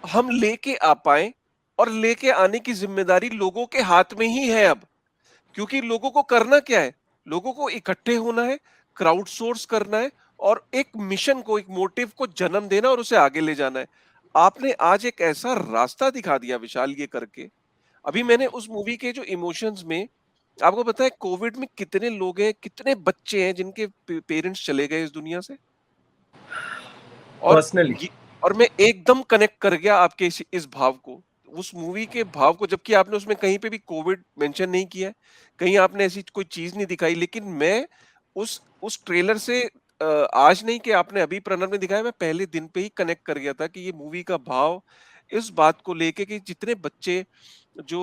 हम लेके आ पाए, और लेके आने की जिम्मेदारी लोगों के हाथ में ही है अब। क्योंकि लोगों को करना क्या है? लोगों को इकट्ठे होना है, क्राउड सोर्स करना है, और एक मिशन को, एक मोटिव को जन्म देना और उसे आगे ले जाना है। आपने आज एक ऐसा रास्ता दिखा दिया विशाल, ये करके। अभी मैंने उस मूवी के जो इमोशंस में, आपको पता है कोविड में कितने लोग हैं, कितने बच्चे हैं जिनके पेरेंट्स चले गए इस दुनिया से, और पर्सनली ये, और मैं एकदम कनेक्ट कर गया आपके इस भाव को, उस मूवी के भाव को, जबकि आपने उसमें कहीं पे भी कोविड मेंशन नहीं किया है, कहीं आपने ऐसी कोई चीज नहीं दिखाई, लेकिन मैं उस ट्रेलर से आज नहीं कि आपने अभी प्रणव ने दिखाया, मैं पहले दिन पे ही कनेक्ट कर गया था कि ये मूवी का भाव इस बात को लेके कि जितने बच्चे जो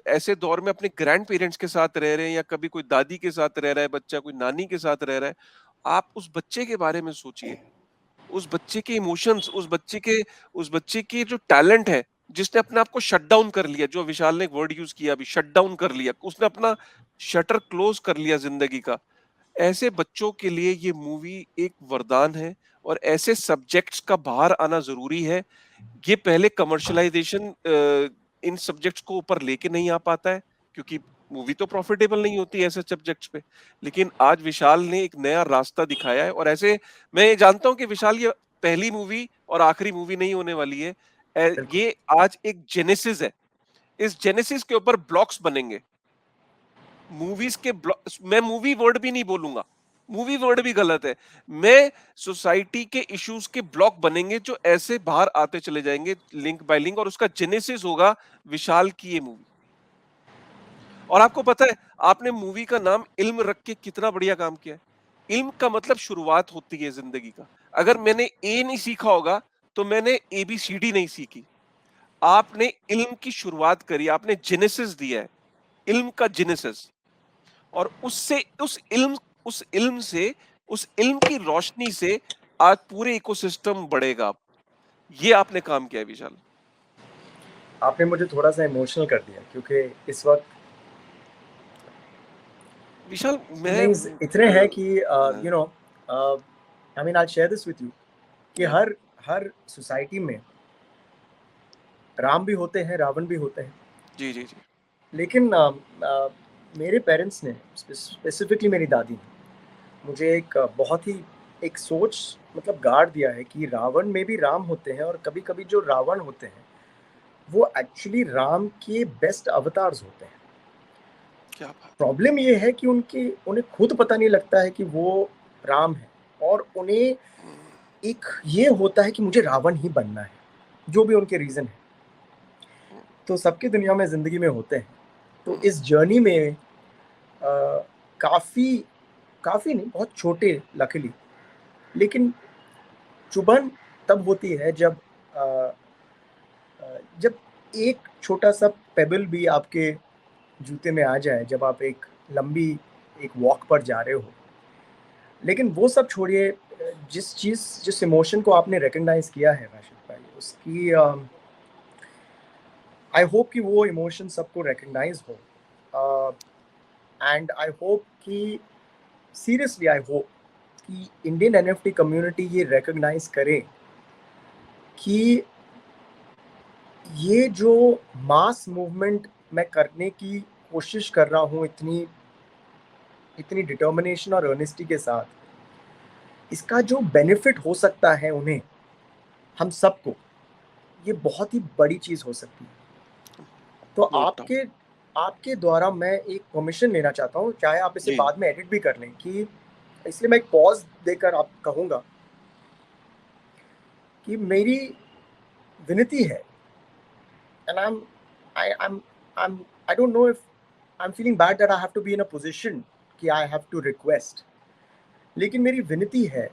ऐसे दौर में अपने ग्रैंड पेरेंट्स के साथ रह रहे हैं, या कभी कोई दादी के साथ रह रहा है बच्चा, कोई नानी के साथ रह रहा है, आप उस बच्चे के बारे में सोचिए, उस बच्चे के इमोशंस, उस बच्चे की जो टैलेंट है, जिसने अपने आप को शट डाउन कर लिया, जो विशाल ने एक वर्ड यूज किया अभी, शट डाउन कर लिया, उसने अपना शटर क्लोज कर लिया जिंदगी का। ऐसे बच्चों के लिए ये मूवी एक वरदान है, और ऐसे सब्जेक्ट्स का बाहर आना जरूरी है। ये पहले कमर्शलाइजेशन इन सब्जेक्ट्स को ऊपर लेके नहीं आ पाता है, क्योंकि मूवी तो प्रॉफिटेबल नहीं होती ऐसे सब्जेक्ट्स पे। लेकिन आज विशाल ने एक नया रास्ता दिखाया है, और ऐसे मैं ये जानता हूँ कि विशाल ये पहली मूवी और आखिरी मूवी नहीं होने वाली है। बिल्कुल। ये आज एक जेनेसिस है, इस जेनेसिस के ऊपर ब्लॉक्स बनेंगे, मूवीज के ब्लॉक। मैं मूवी वर्ड भी नहीं बोलूंगा, मूवी वर्ड भी गलत है। मैं सोसाइटी के इश्यूज के ब्लॉक बनेंगे जो ऐसे बाहर आते चले जाएंगे लिंक बाय लिंक, और उसका जेनेसिस होगा विशाल की ये मूवी। और आपको पता है, आपने मूवी का नाम इल्म रख के कितना बढ़िया काम किया है। इल्म का मतलब शुरुआत होती है जिंदगी का। अगर मैंने ए नहीं सीखा होगा तो मैंने ABCD नहीं सीखी। आपने इल्म की शुरुआत करी, आपने जेनेसिस दिया है, इल्म का जेनेसिस। और उससे उस इल्म से, उस इल्म की रोशनी से आज पूरे इकोसिस्टम बढ़ेगा। ये आपने काम किया है विशाल। आपने मुझे थोड़ा सा इमोशनल कर दिया, क्योंकि इस वक्त विशाल मैं फीलिंग्स इतने हैं कि हाँ, you know, I mean I share this with you कि हाँ, हर हर सोसाइटी में राम भी होते हैं, रावण भी होते हैं। जी जी जी लेकिन मेरे पेरेंट्स ने, स्पेसिफिकली मेरी दादी ने मुझे एक बहुत ही एक सोच मतलब गाड़ दिया है कि रावण में भी राम होते हैं, और कभी कभी जो रावण होते हैं वो एक्चुअली राम के बेस्ट अवतार्स होते हैं। क्या बात। प्रॉब्लम ये है कि उन्हें खुद पता नहीं लगता है कि वो राम है, और उन्हें हम्म, एक ये होता है कि मुझे रावण ही बनना है, जो भी उनके रीज़न है। हम्म, तो सबकी दुनिया में ज़िंदगी में होते हैं। तो हम्म, इस जर्नी में काफ़ी काफ़ी नहीं, बहुत छोटे लकीली, लेकिन चुभन तब होती है जब अ, जब एक छोटा सा पेबल भी आपके जूते में आ जाए, जब आप एक लंबी एक वॉक पर जा रहे हो। लेकिन वो सब छोड़िए, जिस इमोशन को आपने रिकॉग्नाइज़ किया है राशिद भाई, उसकी आई होप कि वो इमोशन सबको रिकॉग्नाइज़ हो, एंड आई होप कि सीरियसली आई होप कि इंडियन एनएफटी कम्युनिटी ये रिकॉग्नाइज़ करे कि ये जो मास मूवमेंट मैं करने की कोशिश कर रहा हूँ, इतनी इतनी डिटर्मिनेशन और अर्नेस्टी के साथ, इसका जो बेनिफिट हो सकता है उन्हें, हम सबको, ये बहुत ही बड़ी चीज़ हो सकती है। तो नो डाउट। आपके आपके द्वारा मैं एक परमिशन लेना चाहता हूँ, चाहे आप इसे जी बाद में एडिट भी कर लें, कि इसलिए मैं एक पॉज़ देकर आप कहूँगा कि मेरी विनती है, and I am I don't know if I am feeling bad that I have to be in a position कि आई हैव टू रिक्वेस्ट, लेकिन मेरी विनती है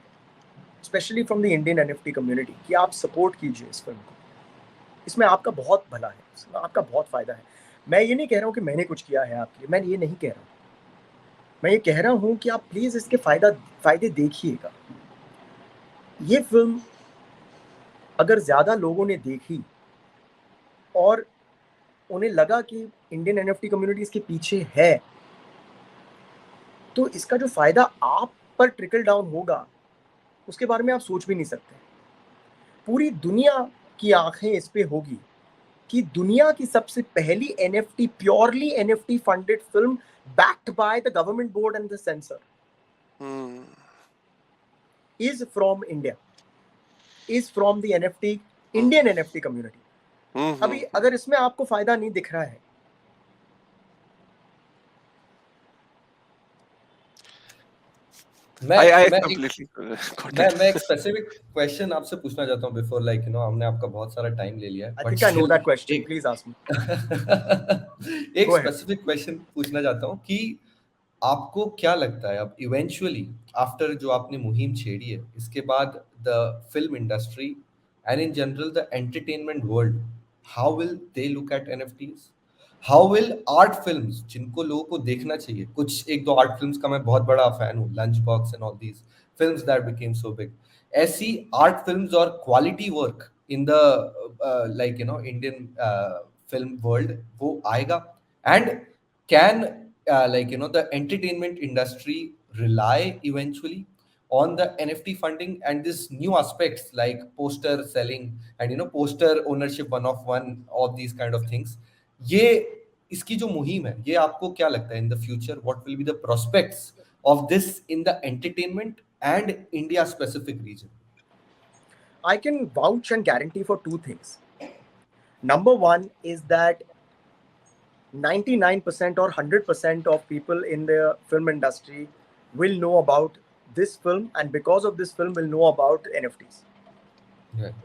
specially from the Indian NFT community कि आप सपोर्ट कीजिए इस फिल्म को। इसमें आपका बहुत भला है, इसमें आपका बहुत फ़ायदा है। मैं ये नहीं कह रहा हूँ कि मैंने कुछ किया है आपके लिए, मैं ये नहीं कह रहा हूँ। मैं ये कह रहा हूँ कि आप प्लीज़ इसके फ़ायदे देखिएगा। ये फ़िल्म अगर ज़्यादा लोगों ने देखी और उन्हें लगा कि इंडियन एनएफटी कम्युनिटी इसके पीछे है, तो इसका जो फायदा आप पर ट्रिकल डाउन होगा उसके बारे में आप सोच भी नहीं सकते। पूरी दुनिया की आंखें इस पे होगी कि दुनिया की सबसे पहली NFT, purely NFT funded film backed by the government board and the censor hmm, is from India, is from the NFT, Indian NFT community. अभी अगर इसमें आपको फायदा नहीं दिख रहा है, मैं I मैं एक completely got it. मैं एक स्पेसिफिक क्वेश्चन आपसे पूछना चाहता हूँ बिफोर, लाइक यू नो, हमने आपका बहुत सारा टाइम ले लिया है, I but think I know still that question. एक Please ask me. एक Go ahead. स्पेसिफिक क्वेश्चन पूछना चाहता हूँ कि आपको क्या लगता है अब इवेंचुअली आफ्टर जो आपने मुहिम छेड़ी है, इसके बाद the film industry and in general the entertainment world, how will they look at NFTs? How will art films, जिनको लोगों को देखना चाहिए, कुछ एक दो आर्ट फिल्म्स का मैं बहुत बड़ा फैन हूँ, lunch box and all these films that became so big, ऐसी आर्ट फिल्म्स और quality work in the like you no Indian film world वो आएगा? And can like you know the entertainment industry rely eventually on the NFT funding and this new aspects like poster selling and you know poster ownership, one of one, all these kind of things? ये इसकी जो मुहिम है, ये आपको क्या लगता है in the future what will be the prospects of this in the entertainment and India specific region? I can vouch and guarantee for two things. Number one is that 99% or 100% of people in the film industry will know about this film, and because of this film will know about NFTs. Yeah.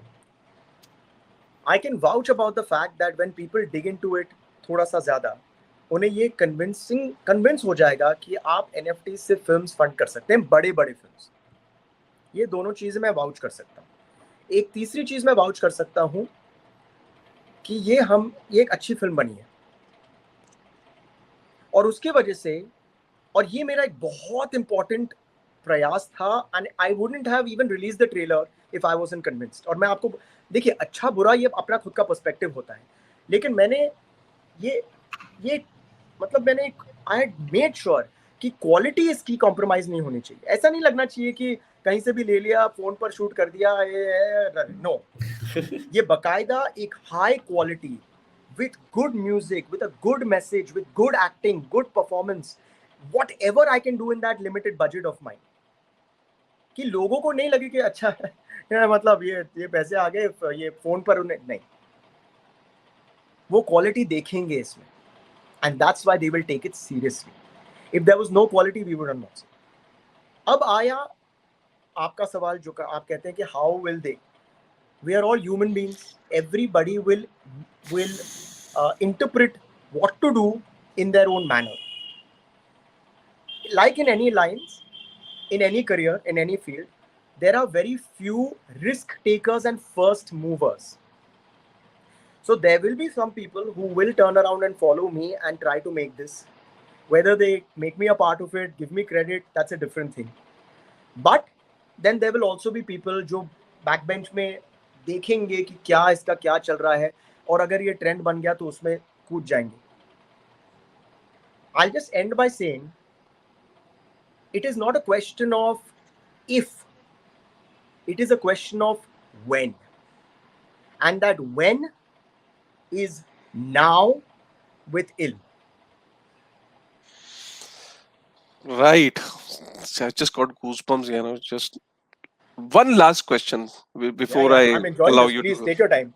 I can vouch about the fact that when people dig into it थोड़ा सा ज़्यादा, उन्हें ये convince हो जाएगा कि आप NFT से फिल्म्स फंड कर सकते हैं, बड़े बड़े फिल्म्स। ये दोनों चीज़ें मैं वाउच कर सकता हूँ। एक तीसरी चीज़ मैं वाउच कर सकता हूँ कि ये एक अच्छी फिल्म बनी है, और उसके वजह से, और ये मेरा एक बहुत इंपॉर्टेंट प्रयास था, and I wouldn't have even release the trailer if I wasn't convinced. और मैं आपको देखिए, अच्छा बुरा ये अपना खुद का पर्सपेक्टिव होता है, लेकिन मैंने ये मतलब मैंने आई हैड मेड श्योर कि क्वालिटी इसकी कॉम्प्रोमाइज नहीं होनी चाहिए। ऐसा नहीं लगना चाहिए कि कहीं से भी ले लिया, फोन पर शूट कर दिया, नो। ये बकायदा एक high quality with good music, with a good message, with good acting, good performance, whatever I can do in that limited budget of mine, कि लोगों को नहीं लगे कि अच्छा मतलब ये पैसे आ गए, ये फोन पर उन्हें नहीं, वो क्वालिटी देखेंगे इसमें, and that's why they will take it seriously. If there was no quality, we would not see. अब आया आपका सवाल जो आप कहते हैं कि how will they? We are all human beings. Everybody will interpret what to do in their own manner. Like in any lines, in any career, in any field, there are very few risk takers and first movers. So there will be some people who will turn around and follow me and try to make this. Whether they make me a part of it, give me credit, that's a different thing. But then there will also be people जो backbench में देखेंगे कि क्या इसका क्या चल रहा है, और अगर ये ट्रेंड बन गया तो उसमें कूद जाएंगे। I'll just end by saying it is not a question of if, it is a question of when, and that when is now with ill. Right. I just got goosebumps, you know. Just one last question before I'm I enjoying allow this. you Please to. take your time.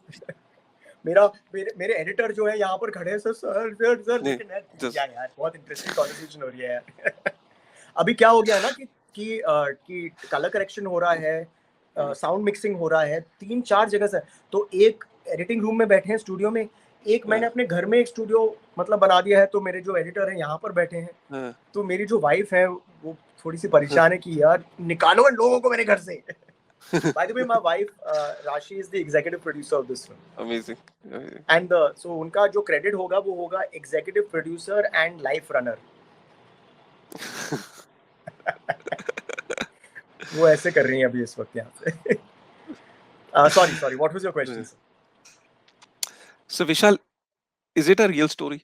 मेरे editor जो है यहाँ पर खड़े हैं, sir नहीं, लेकिन just- यार बहुत इंटरेस्टिंग कॉन्वर्सेशन हो रही है यार। अभी क्या हो गया ना कि कलर करेक्शन हो रहा है, साउंड मिक्सिंग हो रहा है 3-4 जगह से। तो एक एडिटिंग रूम में बैठे हैं स्टूडियो में, एक मैंने अपने घर में एक स्टूडियो मतलब बना दिया है, तो मेरे जो एडिटर हैं यहाँ पर बैठे हैं। हाँ, तो मेरी जो वाइफ है वो थोड़ी सी परेशान है कि यार निकालो इन लोगों को मेरे घर से। By the way, my wife Rashi is the executive producer of this film. amazing. And so उनका जो क्रेडिट होगा वो होगा executive producer and life runner. वो ऐसे कर रही हैं अभी इस वक्त यहाँ पे। Sorry. What was your question? So Vishal, is it a real story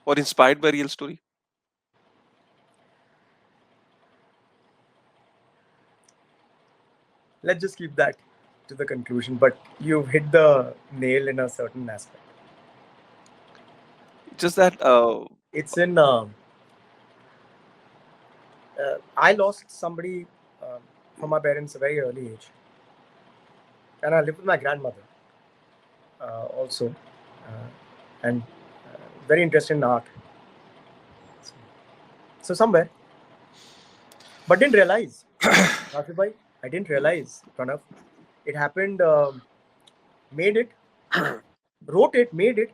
or inspired by real story? let's just keep that to the conclusion. But you've hit the nail in a certain aspect. Just that It's in I lost somebody from my parents at a very early age, and I lived with my grandmother also, and very interested in art. So somewhere, but didn't realize, Raffi bhai, I didn't realize, Pranav, it happened. Made it, wrote it, made it.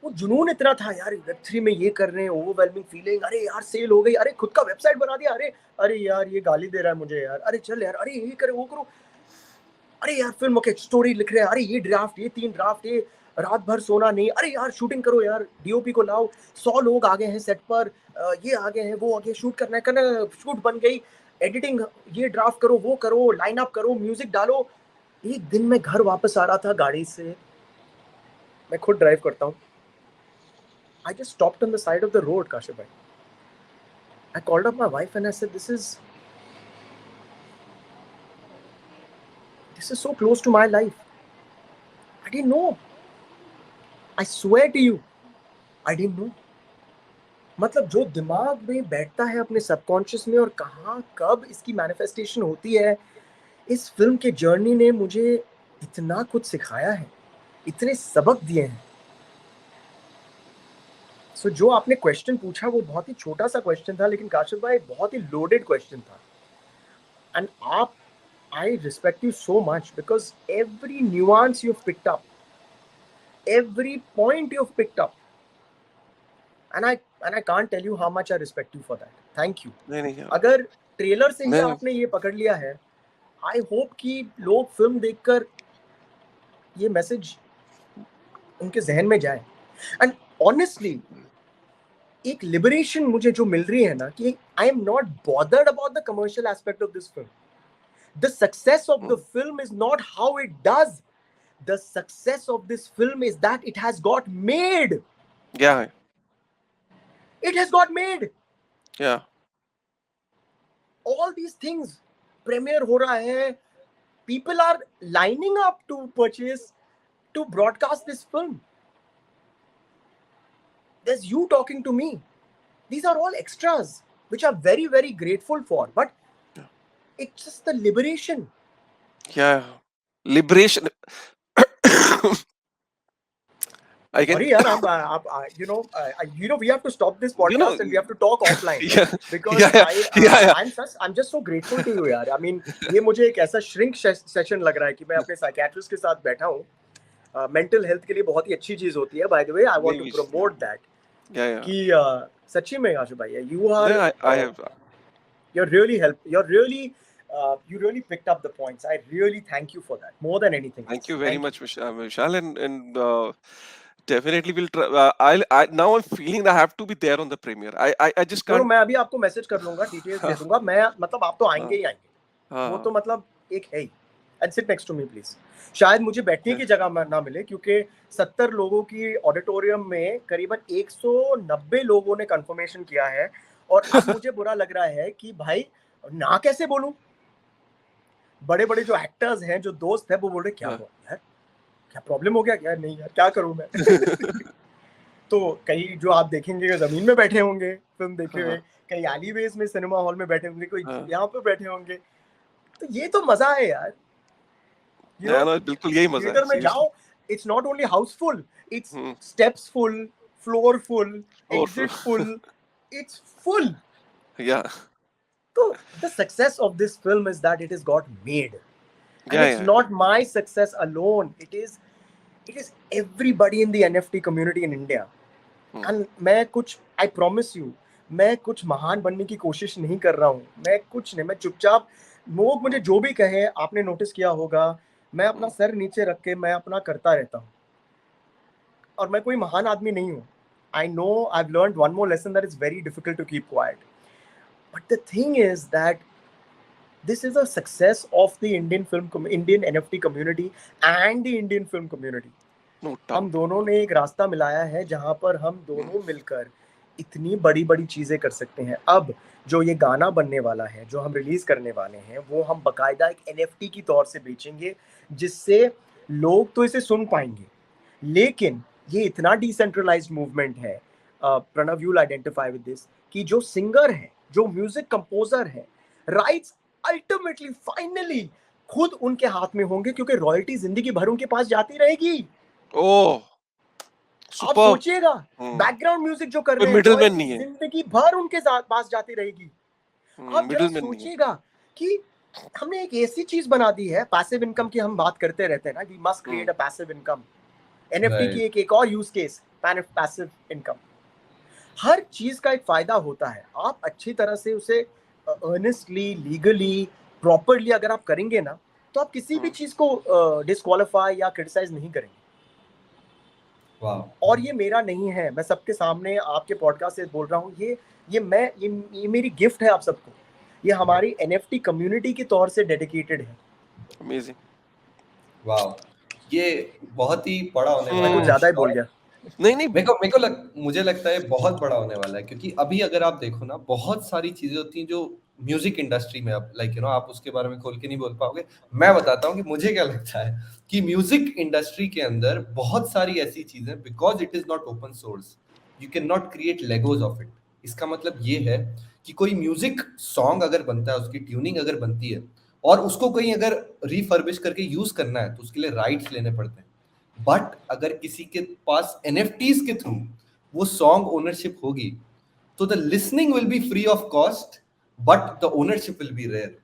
वो जुनून इतना था यार, Web3 में ये कर रहे हैं, ओवरवेलमिंग फीलिंग, अरे यार सेल हो गई, अरे खुद का वेबसाइट बना दिया, अरे यार ये गाली दे रहा है मुझे यार, अरे चल यार, अरे ये करे वो करो, अरे यार फिल्म के स्टोरी लिख रहे हैं, अरे ये ड्राफ्ट, ये 3 ड्राफ्ट, ये रात भर सोना नहीं, अरे यार शूटिंग करो यार, डीओपी को लाओ, 100 लोग आ गए हैं सेट पर, ये आ गए हैं, वो आ गए, शूट करना है, शूट बन गई, एडिटिंग, ये ड्राफ्ट करो, वो करो, लाइन अप करो, म्यूजिक डालो. एक दिन मैं घर वापस आ रहा था गाड़ी से, मैं खुद ड्राइव करता हूँ. I just stopped on the side of the road, Kashif bhai. I called up my wife and I said, this is so close to my life. I didn't know. I swear to you, I didn't know. मतलब जो दिमाग में बैठता है अपने subconscious में और कहाँ कब इसकी मैनिफेस्टेशन होती है, इस फिल्म के जर्नी ने मुझे इतना कुछ सिखाया है, इतने सबक दिए हैं. So, जो आपने क्वेश्चन पूछा वो बहुत ही छोटा सा क्वेश्चन था, लेकिन काशिफ भाई बहुत ही लोडेड क्वेश्चन था. एंड आप, I respect you so much because every nuance you picked up, every point you picked up, and I can't tell you how much I respect you for that. Thank you. नहीं अगर trailer से ही नहीं. आपने ये पकड़ लिया है, I hope कि लोग फिल्म देखकर ये मैसेज उनके जहन में जाए. एंड ऑनेस्टली एक लिबरेशन मुझे जो मिल रही है ना, कि आई am not bothered about the commercial aspect of this film. The success of the film is not how it does. The success of this film is that it has got made. Yeah, It has got made. yeah. All these things, premiere हो रहा है, people are lining up to purchase, to broadcast this film. There's you talking to me. These are all extras, which I'm very, very grateful for. But it's just the liberation. Yeah. Liberation. I can. Sorry, yaar, we have to stop this podcast and we have to talk offline. Yeah. Because Yeah. I'm just so grateful to you, yaar. I mean, ये मुझे एक ऐसा shrink session लग रहा है कि मैं अपने psychiatrist के साथ बैठा हूँ. Mental health के लिए बहुत ही अच्छी चीज होती है. By the way, I want to promote that. Yeah. कि सच्ची में आशु भाई, you are. Yeah, I have. You're really you really picked up the points. I really thank you for that more than anything. Thank you very much, Vishal, and definitely will try. Now I'm feeling that I have to be there on the premiere. I just can't. मैं अभी आपको message कर लूंगा, details दे दूंगा. मैं मतलब आप तो आएंगे ही आएंगे, वो तो मतलब एक है ही. And sit next to me please. शायद मुझे बैठने की जगह ना मिले, क्योंकि 70 लोगों की ऑडिटोरियम में करीबन 190 लोगों ने कंफर्मेशन किया है, और अब मुझे बुरा लग रहा है कि भाई ना कैसे बोलूं. बड़े बड़े जो एक्टर्स हैं, जो दोस्त हैं, वो बोल रहे क्या हुआ यार, क्या प्रॉब्लम हो गया क्या. नहीं यार, क्या करूं मैं. तो कई जो आप देखेंगे जमीन में बैठे होंगे फिल्म देखे हुए, कई एलिवेज में सिनेमा हॉल में बैठे होंगे, कोई यहाँ पे बैठे होंगे. तो ये तो मजा है यार. बिल्कुल यही मजा है. थिएटर में जाओ, it's not only Housefull, it's steps full, floor full, exit full, it's full. Yeah. So the success of this film is that it has got made. And Yeah, it's not my success alone. It is everybody in the NFT community in India. And I promise you, मैं कुछ महान बनने की कोशिश नहीं कर रहा हूँ. मैं कुछ नहीं, मैं चुपचाप, लोग मुझे जो भी कहे, आपने नोटिस किया होगा, मैं अपना सर नीचे रख के मैं अपना करता रहता हूँ. और मैं कोई महान आदमी नहीं हूँ. I know I've learned one more lesson, that it's very difficult to keep quiet. But the thing is that this is a success of the Indian NFT community and the Indian film community. No doubt. हम दोनों ने एक रास्ता मिलाया है, जहां पर हम दोनों मिलकर इतनी बड़ी-बड़ी चीज़ें कर सकते हैं। अब जो ये गाना बनने वाला है, जो हम रिलीज़ करने वाले हैं, वो हम बाकायदा एक एनएफटी की तौर से बेचेंगे, जिससे लोग तो इसे सुन पाएँगे। लेकिन ये इतना डिसेंट्रलाइज्ड मूवमेंट है, Pranav you will identify with this, कि जो सिंगर है, जो म्यूजिक कंपोजर है, राइट्स अल्टीमेटली फाइनली खुद उनके हाथ में होंगे, क्योंकि रॉयल्टी जिंदगी भर उनके पास जाती रहेगी। ओह आप सुपर। सोचिएगा, बैकग्राउंड म्यूजिक जो कर कोई रहे हैं, मिडिलमैन रॉयल्टी नहीं है। जिंदगी भर उनके पास जाती रहेगी। आप जरा मिडिलमैन नहीं है। सोचिएगा कि हमने एक ऐसी चीज बना दी है, पैसिव इनकम की हम बात करते रहते हैं ना, we must create a passive income. NFT की एक और यूज केस, पैसिव इनकम। हर चीज का एक फायदा होता है, आप अच्छी तरह से उसे अर्नेस्टली, लीगली, प्रॉपरली अगर आप करेंगे ना, तो आप किसी भी चीज को डिस्क्वालीफाई या क्रिटिसाइज नहीं करेंगे। वाह। और ये मेरा नहीं है, मैं सबके सामने आपके पॉडकास्ट से बोल रहा हूँ, ये मेरी गिफ्ट है आप सबको। ये हमारी एनएफटी कम्युनिटी के तौर से डेडिकेटेड है। अमेजिंग। वाह, ये बहुत ही बड़ा होने मैं वाला कुछ है। ज्यादा ही बोल गया। नहीं मुझे लगता है बहुत बड़ा होने वाला है, क्योंकि अभी अगर आप देखो ना, बहुत सारी चीजें होती हैं जो म्यूजिक इंडस्ट्री में, अब लाइक आप उसके बारे में खोल के नहीं बोल पाओगे। मैं बताता हूँ कि मुझे क्या लगता है कि म्यूजिक इंडस्ट्री के अंदर बहुत सारी ऐसी चीजें, because it is not open source, you can not create Legos of it. इसका मतलब ये है कि कोई म्यूजिक सॉन्ग अगर बनता है, उसकी ट्यूनिंग अगर बनती है, और उसको कहीं अगर रिफर्बिश करके यूज करना है, तो उसके लिए राइट्स लेने पड़ते हैं। बट अगर किसी के पास एनएफटीज के थ्रू वो सॉन्ग ओनरशिप होगी, तो the listening will be free of cost, but the ownership will be rare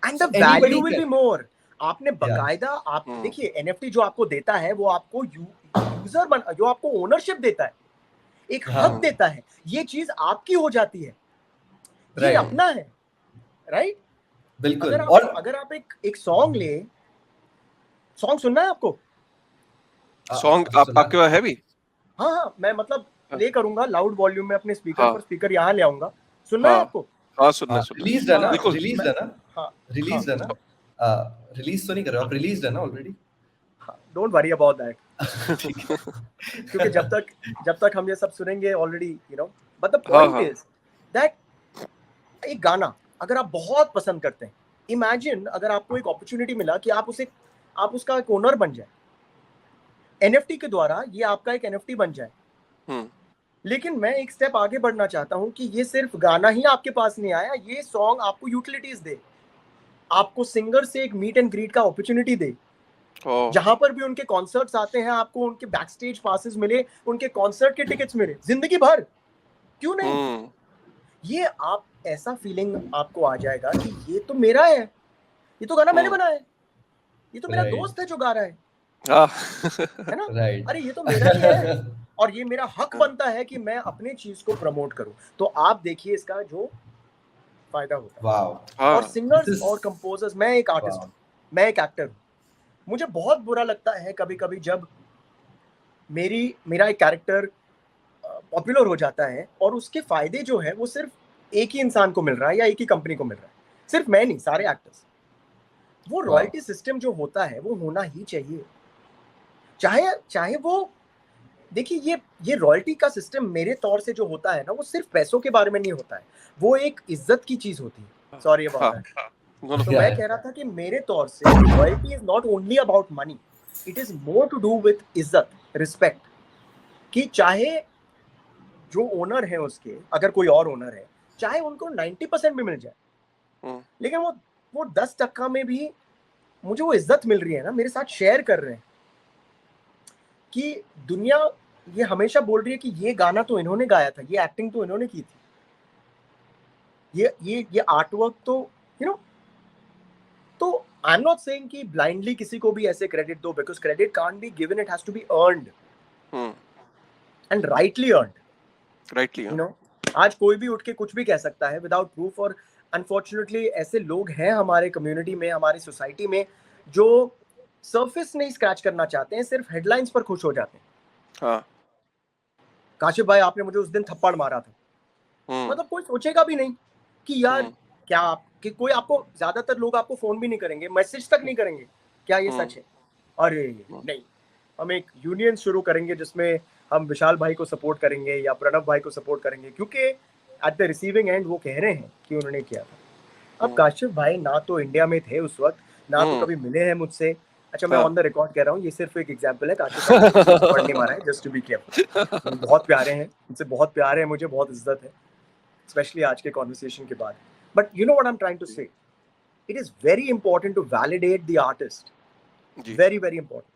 and the value will be more. आपने बकायदा, आप हम्म। देखिए, एनएफटी जो आपको देता है, वो आपको यूजर जो आपको ओनरशिप देता है, एक हाँ। हक देता है, ये चीज आपकी हो जाती है, ये Right. अपना है, राइट? बिल्कुल। अगर आप एक सॉन्ग ले, सॉन्ग सुनना है आपको? सॉन्ग आपके पास है भी? हाँ, मैं मतलब प्ले करूंगा लाउड वॉल्यूम में अपने स्पीकर हाँ। पर, स्पीकर यहाँ ले आऊंगा। सुनना है हाँ। आपको? हाँ सुनना रिलीज है ना? बिल्कुल। रिलीज है ना? हाँ, रिलीज है ना? रिलीज तो नहीं कर रहे हो आप? रिलीज है ना already? Don't worry about that. क्योंकि जब तक हम ये सब सुनेंगे already, you know, but the point is that एक गाना अगर आप बहुत पसंद करते हैं, इमेजिन अगर आपको एक अपॉर्चुनिटी मिला कि आप उसका एक ओनर बन जाए, एनएफटी के द्वारा ये आपका एक एनएफटी बन जाए। लेकिन मैं एक स्टेप आगे बढ़ना चाहता हूं कि ये सिर्फ गाना ही आपके पास नहीं आया, ये सॉन्ग आपको यूटिलिटीज दे, आपको सिंगर से एक मीट एंड ग्रीट का अपॉर्चुनिटी दे, जहां पर भी उनके कॉन्सर्ट्स आते हैं, आपको उनके बैक स्टेज पासेस मिले, उनके कॉन्सर्ट के टिकट्स मिले, जिंदगी भर, क्यों नहीं? ये आप ऐसा फीलिंग आपको आ जाएगा कि ये तो मेरा है, ये तो गाना मैंने बनाया है, ये तो मेरा दोस्त है जो गा रहा है, है ना? Right. अरे ये तो मेरा ही है, और ये मेरा हक बनता है कि मैं अपने चीज को प्रमोट करूं। तो आप देखिए इसका जो फायदा होता है। वाओ। और सिंगर्स और कंपोजर्स, मैं एक आर्टिस्ट हूं, मैं एक एक्टर हूं, मुझे बहुत बुरा लगता है कभी कभी जब मेरा एक कैरेक्टर पॉपुलर हो जाता है और उसके फायदे जो है वो सिर्फ एक ही इंसान को मिल रहा है या एक ही कंपनी को मिल रहा है, सिर्फ मैं नहीं, सारे एक्टर्स। वो रॉयल्टी सिस्टम जो होता है वो होना ही चाहिए, चाहे वो, देखिए, ये रॉयल्टी का सिस्टम मेरे तौर से जो होता है ना, वो सिर्फ पैसों के बारे में नहीं होता है, वो एक इज्जत की चीज होती है। Sorry about that. तो मैं कह रहा था कि मेरे तौर से royalty is not only about money, it is more to do with इज्जत, रिस्पेक्ट, कि चाहे जो ओनर है उसके, अगर कोई और ओनर है, चाहे उनको 90% भी मिल जाए, लेकिन वो 10% में भी मुझे वो इज्जत मिल रही है ना, मेरे साथ शेयर कर रहे हैं, कि दुनिया ये हमेशा बोल रही है कि ये गाना तो इन्होंने गाया था, ये एक्टिंग तो इन्होंने की थी, ये आर्टवर्क तो, यू नो। तो आई एम नॉट सेइंग कि ब्लाइंडली किसी को भी ऐसे क्रेडिट दो, because credit can't be given, it has to be earned and rightly earned, you know. आज कोई भी उठ के कुछ भी कह सकता है विदाउट प्रूफ, और अनफॉर्चुनेटली ऐसे लोग हैं हमारे कम्युनिटी में, हमारी सोसाइटी में, जो सरफेस नहीं स्क्रैच करना चाहते हैं, सिर्फ हेडलाइंस पर खुश हो जाते हैं। हाँ। काशिफ भाई, आपने मुझे उस दिन थप्पड़ मारा था, मतलब कोई सोचेगा भी नहीं कि यार क्या कि कोई आपको, ज्यादातर लोग आपको फोन भी नहीं करेंगे, मैसेज तक नहीं करेंगे, क्या ये सच है? अरे नहीं, हम एक यूनियन शुरू करेंगे जिसमें हम विशाल भाई को सपोर्ट करेंगे या प्रणव भाई को सपोर्ट करेंगे, क्योंकि एट द रिसीविंग एंड वो कह रहे हैं कि उन्होंने किया था। अब काशिफ भाई ना तो इंडिया में थे उस वक्त, ना तो कभी मिले हैं मुझसे। अच्छा, मैं हाँ। ऑन द रिकॉर्ड कह रहा हूँ, ये सिर्फ एक एग्जांपल है, काशिफ भाई मुझे पढ़ नहीं मारा है, जस्ट टू बी केयरफुल। बहुत प्यारे हैं, मुझसे बहुत प्यार है, मुझे बहुत इज्जत है, स्पेशली आज के कॉन्वर्सेशन के बाद। But you know what I am trying to say, it is very important to validate the artist. जी। Very, very important.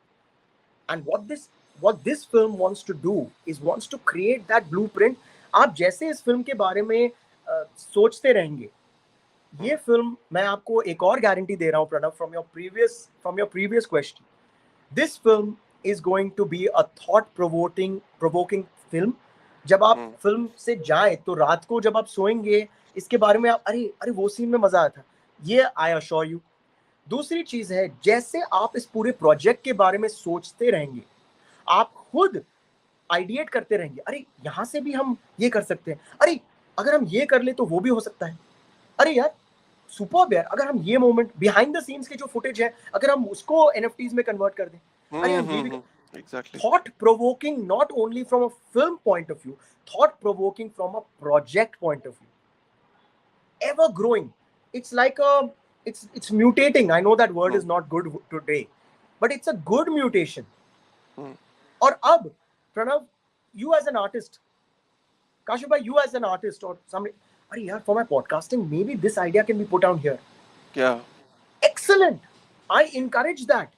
And what this film wants to do is wants to create that blueprint. आप जैसे इस film के बारे में सोचते रहेंगे, ये फिल्म, मैं आपको एक और गारंटी दे रहा हूँ Pranav, from your previous question, this film is going to be a thought provoking film. जब आप फिल्म से जाए तो रात को जब आप सोएंगे, इसके बारे में आप अरे वो सीन में मजा आया था, ये आई अश्योर यू। दूसरी चीज है, जैसे आप इस पूरे प्रोजेक्ट के बारे में सोचते रहेंगे, आप खुद आइडिएट करते रहेंगे, अरे यहाँ से भी हम ये कर सकते हैं, अरे अगर हम ये कर ले तो वो भी हो सकता है, अरे यार सुपर्ब यार, अगर हम ये मोमेंट बिहाइंड द सीन्स के जो फुटेज है अगर हम उसको एनएफटीज में कन्वर्ट कर दें, अरे हम ये भी Exactly. thought provoking, not only from a film point of view, thought provoking from a project point of view, ever growing. It's like it's mutating. I know that word is not good today, but it's a good mutation. और अब Pranav, you as an artist, Kashif bhai, you as an artist or somebody, अरे यार, for my podcasting maybe this idea can be put down here. क्या? Excellent. I encourage that.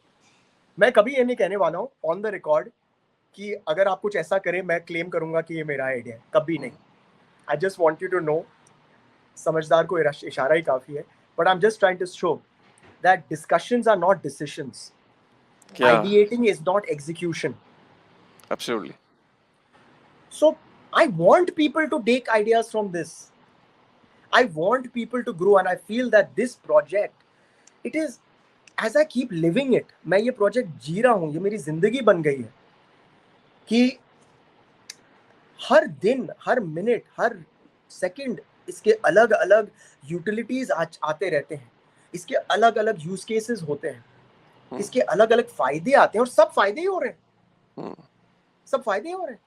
मैं कभी ये नहीं कहने वाला हूँ ऑन द रिकॉर्ड कि अगर आप कुछ ऐसा करें मैं क्लेम करूंगा कि ये मेरा आइडिया है, कभी नहीं। I just want you to know, समझदार को इशारा ही काफी है, but I am just trying to show that discussions are not decisions, ideating is not execution. Absolutely. So I want people to take ideas from this. I want people to grow, and I feel that this project, it is, as I keep living it, मैं ये project जी रहा हूँ, ये मेरी जिंदगी बन गई है कि हर दिन, हर मिनट, हर सेकंड इसके अलग अलग यूटिलिटीज आते रहते हैं, इसके अलग अलग यूज केसेस होते हैं, इसके अलग अलग फायदे आते हैं, और सब फायदे ही हो रहे हैं, सब फायदे ही हो रहे हैं।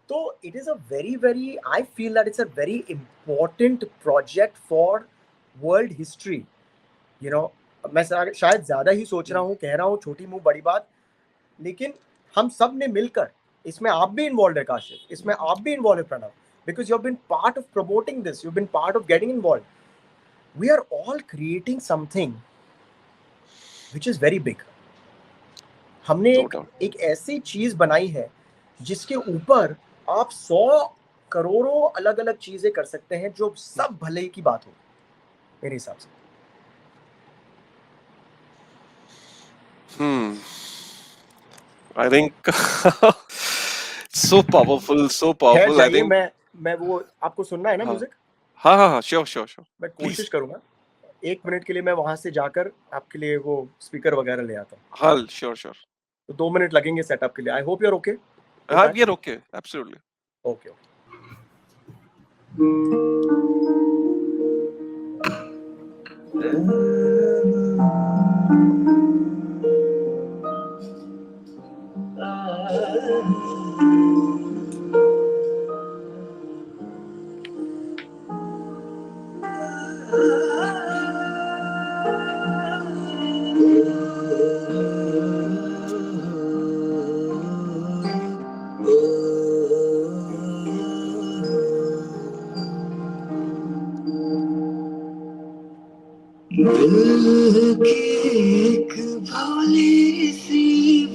तो it is a very very, I feel that it's a very important project for world history. You know, मैं शायद ज्यादा ही सोच रहा हूँ, कह रहा हूँ छोटी मुंह बड़ी बात, लेकिन हम सब ने मिलकर, इसमें आप भी इन्वॉल्व है काशिफ, इसमें आप भी इन्वॉल्व है Pranav, because you have been part of promoting this, you've been part of getting involved. We are all creating something which is very big. हमने एक ऐसी चीज बनाई है जिसके ऊपर आप 100 करोड़ों अलग अलग चीजें कर सकते हैं, जो सब भले की बात हो मेरे हिसाब से। I think so powerful, so powerful. I think मैं वो, आपको सुनना है ना म्यूजिक? हाँ, sure. मैं कोशिश करूंगा 1 मिनट के लिए मैं वहां से जाकर आपके लिए वो स्पीकर वगैरह ले आता हूँ। हाँ, sure. तो 2 मिनट लगेंगे सेटअप के लिए। I hope you are okay. हाँ, we are okay, absolutely. Okay. दिल की एक भोली सी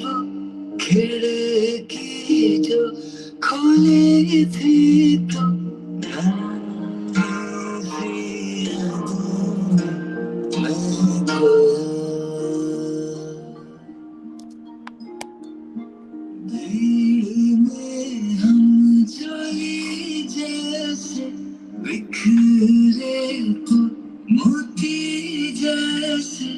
वो खिड़की जो खोली थी तो हम चोरी जैसे बिखरे तो मोती जैसे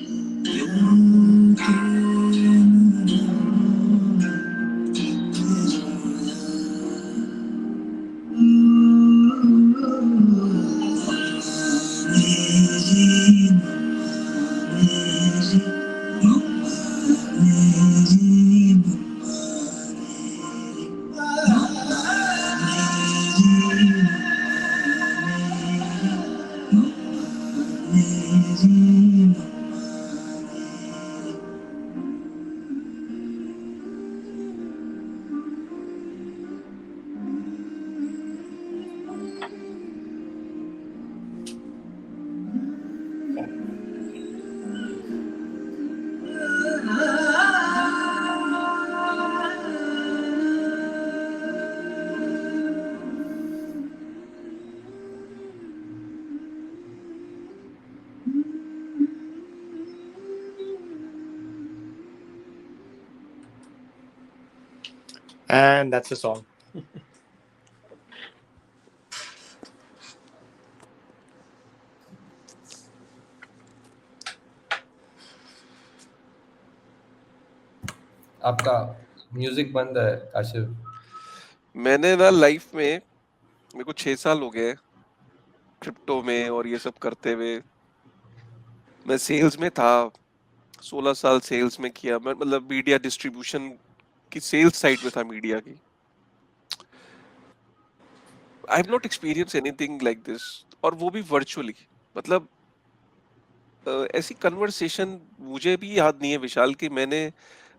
And that's the song. आपका म्यूजिक बंद है काशिफ। मैंने ना लाइफ में, मेरे को 6 साल हो गए क्रिप्टो में और ये सब करते हुए। मैं सेल्स में था, 16 साल सेल्स में किया मैं, मतलब मीडिया डिस्ट्रीब्यूशन की सेल्स साइड में था मीडिया की। I have not experience anything like this, और वो भी वर्चुअली। मतलब ऐसी कन्वर्सेशन मुझे भी याद नहीं है विशाल की मैंने,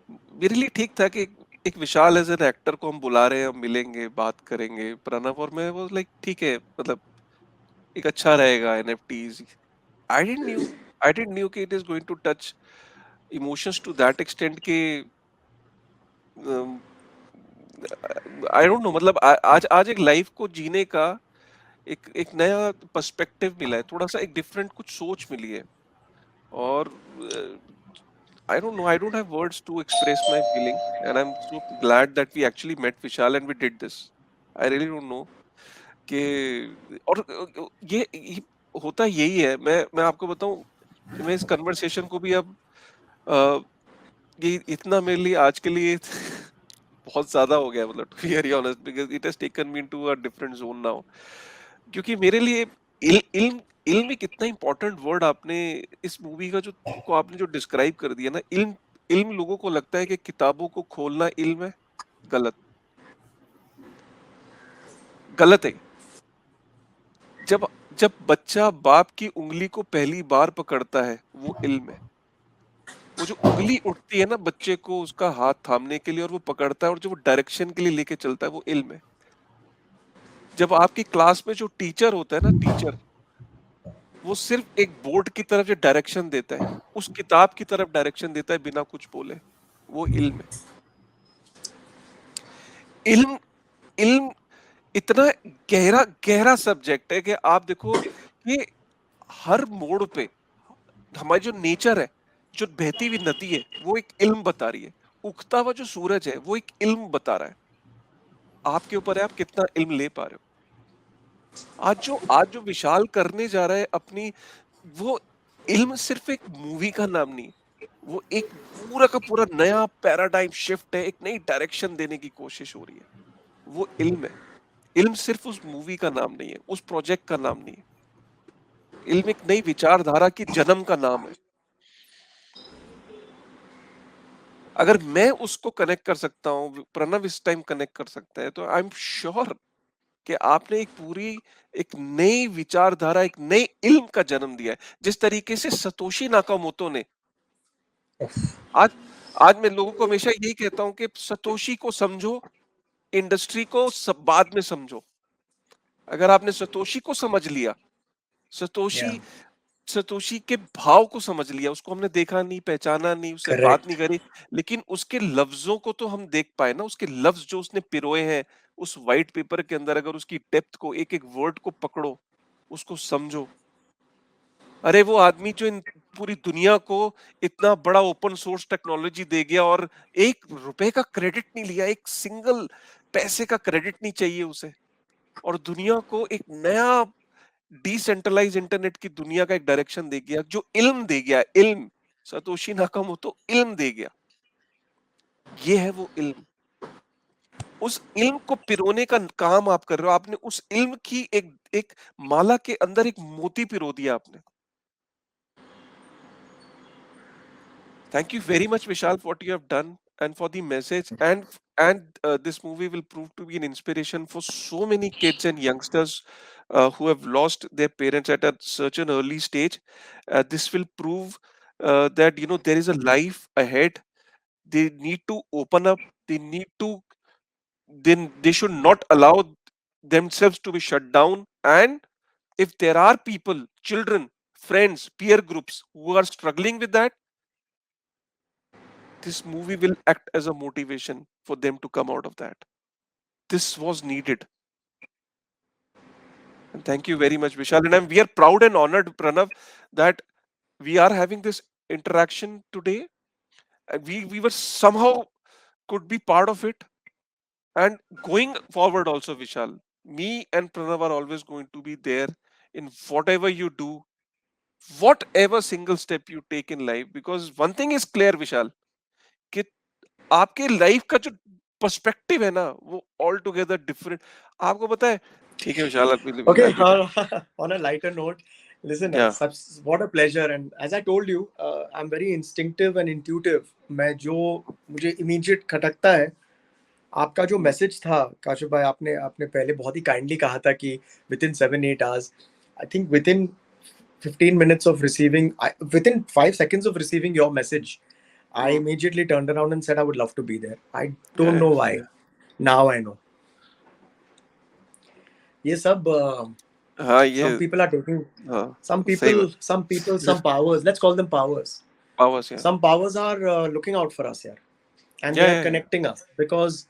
मेरे लिए ठीक था कि एक विशाल एज एन एक्टर को हम बुला रहे हैं, हम मिलेंगे, बात करेंगे प्रणव और मैं, वो लाइक ठीक है, मतलब एक अच्छा रहेगा एनएफटीज। आई डिडंट न्यू कि it is going to touch emotions to that extent के। आई डोंट नो, मतलब आज आज एक लाइफ को जीने का एक एक नया पर्सपेक्टिव मिला है, थोड़ा सा एक डिफरेंट कुछ सोच मिली है। और I don't know. I don't have words to express my feeling, and I'm so glad that we actually met Vishal and we did this. I really don't know कि, और ये होता यही है। मैं आपको बताऊं कि मैं इस कन्वर्सेशन को भी अब अ, ये इतना मेरे लिए आज के लिए बहुत ज्यादा हो गया, मतलब to be very honest, because it has taken me to a different zone now. क्योंकि मेरे लिए इल्म इल्म एक इतना इंपॉर्टेंट वर्ड आपने इस मूवी का जो को आपने जो डिस्क्राइब कर दिया ना, इल्म। इल्म लोगों को लगता है कि किताबों को खोलना इल्म है। गलत, गलत है। जब जब बच्चा बाप की उंगली को पहली बार पकड़ता है, वो इल्म है। वो जो उंगली उठती है ना बच्चे को उसका हाथ थामने के लिए और वो पकड़ता है और जो वो डायरेक्शन के लिए लेके चलता है, वो इल्म है। जब आपकी क्लास में जो टीचर होता है ना, टीचर, वो सिर्फ एक बोर्ड की तरफ जो डायरेक्शन देता है, उस किताब की तरफ डायरेक्शन देता है बिना कुछ बोले, वो इल्म है। इल्म इल्म इतना गहरा गहरा सब्जेक्ट है कि आप देखो कि हर मोड़ पे हमारी जो नेचर है, जो बहती हुई नदी है, वो एक इल्म बता रही है। उगता हुआ जो सूरज है, वो एक इल्म बता रहा है। आपके ऊपर है आप कितना इल्म ले पा रहे हो। आज जो विशाल करने जा रहा है अपनी, वो इल्म सिर्फ एक मूवी का नाम नहीं, वो एक पूरा का पूरा नया पैराडाइम शिफ्ट है, एक नई डायरेक्शन देने की कोशिश हो रही है। वो इल्म है। इल्म सिर्फ उस मूवी का नाम नहीं है, उस प्रोजेक्ट का नाम नहीं है। इल्म एक नई विचारधारा की जन्म का नाम है। अगर मैं उसको कनेक्ट कर सकता हूँ, प्रणव इस टाइम कनेक्ट कर सकता है, तो आई एम श्योर कि आपने एक पूरी एक नई विचारधारा, एक नई इल्म का जन्म दिया है। जिस तरीके से सतोशी नाकामोतो ने, आज आज मैं लोगों को हमेशा यही कहता हूं कि सतोशी को समझो, इंडस्ट्री को सब बाद में समझो। अगर आपने सतोशी को समझ लिया, Yeah, सतोशी सतोशी के भाव को समझ लिया, उसको हमने देखा नहीं, पहचाना नहीं, उससे बात नहीं correct. करी, लेकिन उसके लफ्जों को तो हम देख पाए ना, उसके लफ्ज जो उसने पिरोए हैं उस व्हाइट पेपर के अंदर। अगर उसकी डेप्थ को, एक एक वर्ड को पकड़ो, उसको समझो। अरे वो आदमी जो इन पूरी दुनिया को इतना बड़ा ओपन सोर्स टेक्नोलॉजी दे गया और ₹1 का क्रेडिट नहीं लिया, एक सिंगल पैसे का क्रेडिट नहीं चाहिए उसे, और दुनिया को एक नया डिसेंट्रलाइज इंटरनेट की दुनिया का एक डायरेक्शन दे गया, जो इल्म दे गया। इल्म, सतोशी नाकामोतो इल्म दे गया। ये है वो इल्म। उस इल्म को पिरोने का काम आप कर रहे हो। आपने उस इल्म की एक एक माला के अंदर एक मोती पिरो दिया आपने। Thank you very much, Vishal, for what you have done and for the message. And this movie will prove to be an inspiration for so many kids and youngsters who have lost their parents at such an early stage. This will prove that there is a life ahead. They need to open up. They need to. Then they should not allow themselves to be shut down. And if there are people, children, friends, peer groups who are struggling with that, this movie will act as a motivation for them to come out of that. This was needed. And thank you very much, Vishal. And we are proud and honored, Pranav, that we are having this interaction today. And we were somehow could be part of it. And going forward also, Vishal, me and Pranav are always going to be there in whatever you do, whatever single step you take in life. Because one thing is clear, Vishal, कि आपके life का जो perspective है ना, वो all together different. आपको पता है, ठीक है विशाल, Okay, I'll be back. on a lighter note, listen, Yeah. what a pleasure. And as I told you, I'm very instinctive and intuitive. मैं जो मुझे immediate खटकता है, आपका जो मैसेज था काशिफ भाई, आपने आपने पहले बहुत ही काइंडली कहा था कि within 7-8 hours, I think within 15 minutes of receiving, within 5 seconds of receiving your message, I immediately turned around and said I would love to be there. I don't know why. Now I know. ये सब हाँ, ये some people are taking हाँ, some सही बात। people some powers, let's call them powers. Powers, yeah. Some powers are looking out for us यार, and they Yeah, are yeah, yeah. connecting us because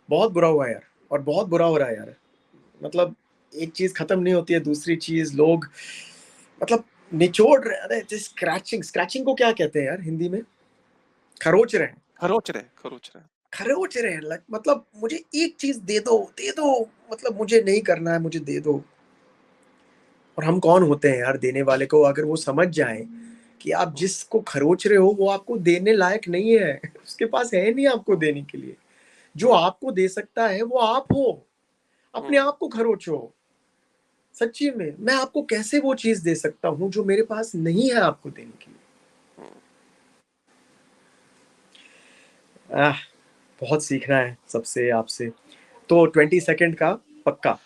बहुत बुरा हुआ है यार, और बहुत बुरा हो रहा है यार। मतलब एक चीज खत्म नहीं होती है, दूसरी चीज लोग मतलब निचोड़ रहे हैं। अरे स्क्रैचिंग को क्या कहते हैं यार हिंदी में? खरोच रहे हैं, खरोच रहे। मतलब मुझे एक चीज दे दो, मतलब मुझे नहीं करना है, मुझे दे दो। और हम कौन होते हैं यार देने वाले को? अगर वो समझ जाए कि आप जिसको खरोच रहे हो वो आपको देने लायक नहीं है, उसके पास है नहीं आपको देने के लिए। जो आपको दे सकता है वो आप हो, अपने आप को खरोचो। सच्ची में मैं आपको कैसे वो चीज दे सकता हूँ जो मेरे पास नहीं है आपको देने के लिए? बहुत सीखना है सबसे, आपसे। तो 20 सेकंड का पक्का।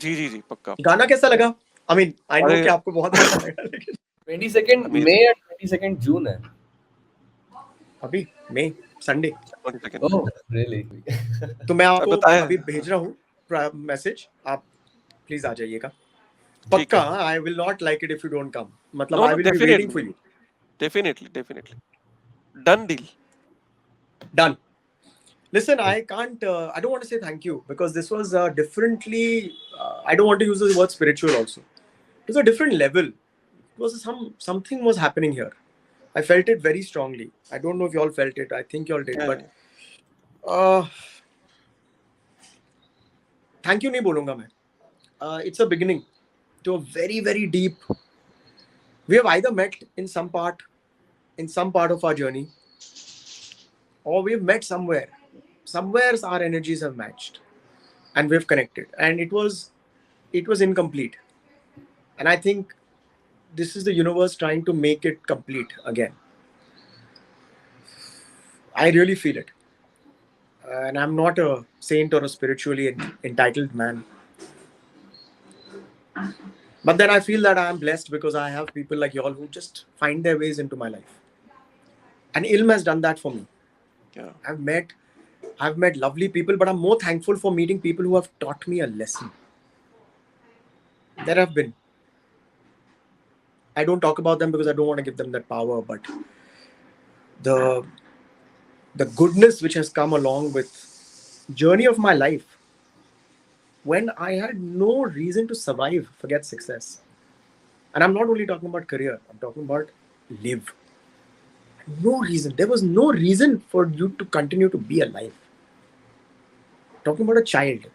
जी, पक्का। गाना कैसा लगा? आई मीन आई नो अरे कि आपको बहुत अच्छा लगा, लेकिन 22nd Amazing. मई और 22nd जून है। अभी मई संडे। 20 सेकंड। Oh really? तो मैं आपको बताया। अभी भेज रहा हूँ मैसेज, आप प्लीज आ जाइएगा ठीक पक्का। है। I will not like it if you don't come, मतलब No, I no, will be waiting for definitely, you. definitely. Done deal. Done. Listen, I can't, I don't want to say thank you because this was differently, I don't want to use the word spiritual also. It was a different level. It was something was happening here. I felt it very strongly. I don't know if you all felt it. I think you all did, Yeah, but thank you नहीं बोलूँगा मैं. It's a beginning to a very, very deep. We have either met in some part of our journey, or we've met somewhere. Somewhere our energies have matched, and we've connected. And it was incomplete. And I think this is the universe trying to make it complete again. I really feel it. And I'm not a saint or a spiritually entitled man. But then I feel that I am blessed because I have people like y'all who just find their ways into my life. And Ilm has done that for me. yeah. I've met lovely people, but I'm more thankful for meeting people who have taught me a lesson. There have been. I don't talk about them because I don't want to give them that power, but the goodness which has come along with journey of my life, when I had no reason to survive, forget success. And I'm not only talking about career, I'm talking about live. No reason. There was no reason for you to continue to be alive. Talking about a child,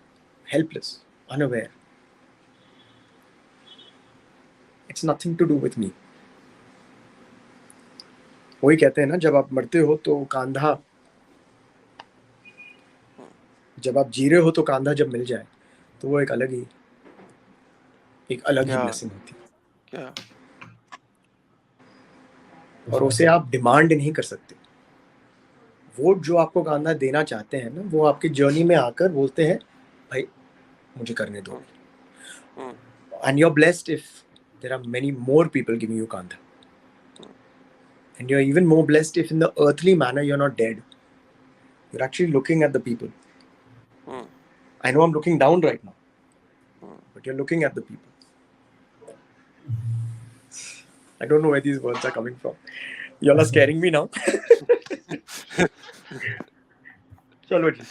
helpless, unaware. It's nothing to do with me. वही कहते हैं ना, जब आप मरते हो तो कांधा, जब आप जी रहे हो तो कांधा जब मिल जाए तो वो एक अलग ही Yeah. ब्लेसिंग होती है। Yeah. और उसे आप डिमांड नहीं कर सकते। वो जो आपको कांधा देना चाहते हैं ना, वो आपकी जर्नी में आकर बोलते हैं भाई मुझे करने दो। And you're blessed if there are many more people giving you kandha. And you're even more blessed if in the earthly manner you're not dead. You're actually looking at the people. I know I'm looking down right now, but you're looking at the people. I don't know where these words are coming from. Y'all are scaring me now. चलो जी,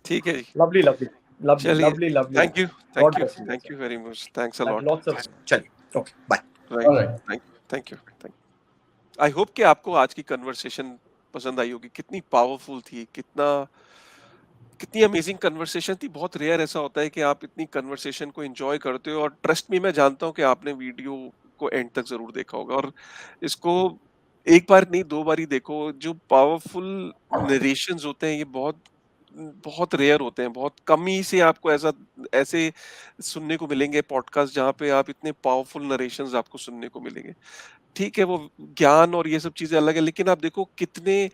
ठीक है जी। lovely. चलिए, thank you, God bless you. thank you very much, thanks a Like lot. lots of चलिए, okay, bye. Right. Alright. Thank you. I hope कि आपको आज की conversation पसंद आई होगी। कितनी पावरफुल थी, कितना कितनी अमेजिंग कन्वर्सेशन थी। बहुत रेयर ऐसा होता है कि आप इतनी कन्वर्सेशन को एंजॉय करते हो, और ट्रस्ट मी, मैं जानता हूँ कि आपने वीडियो को एंड तक जरूर देखा होगा, और इसको एक बार नहीं 2 बार ही देखो। जो पावरफुल नरेशंस होते हैं ये बहुत बहुत रेयर होते हैं। बहुत कम ही से आपको ऐसा ऐसे सुनने को मिलेंगे पॉडकास्ट जहाँ पे आप इतने पावरफुल नरेशंस आपको सुनने को मिलेंगे। ठीक है, वो ज्ञान और ये सब चीज़ें अलग है, लेकिन आप देखो कितने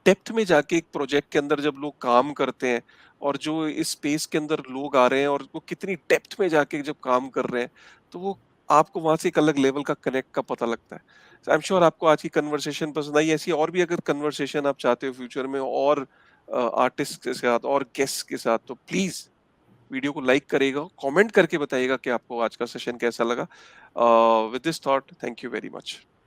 डेप्थ में जाके एक प्रोजेक्ट के अंदर जब लोग काम करते हैं, और जो इस स्पेस के अंदर लोग आ रहे हैं और वो कितनी डेप्थ में जाके जब काम कर रहे हैं, तो वो आपको वहाँ से एक अलग लेवल का कनेक्ट का पता लगता है। आई एम श्योर आपको आज की कन्वर्सेशन पसंद आई। ऐसी और भी अगर कन्वर्सेशन आप चाहते हो फ्यूचर में, और आर्टिस्ट के साथ और गेस्ट के साथ, तो प्लीज़ वीडियो को लाइक करिएगा, कमेंट करके बताइएगा कि आपको आज का सेशन कैसा लगा। With this thought, thank you very much.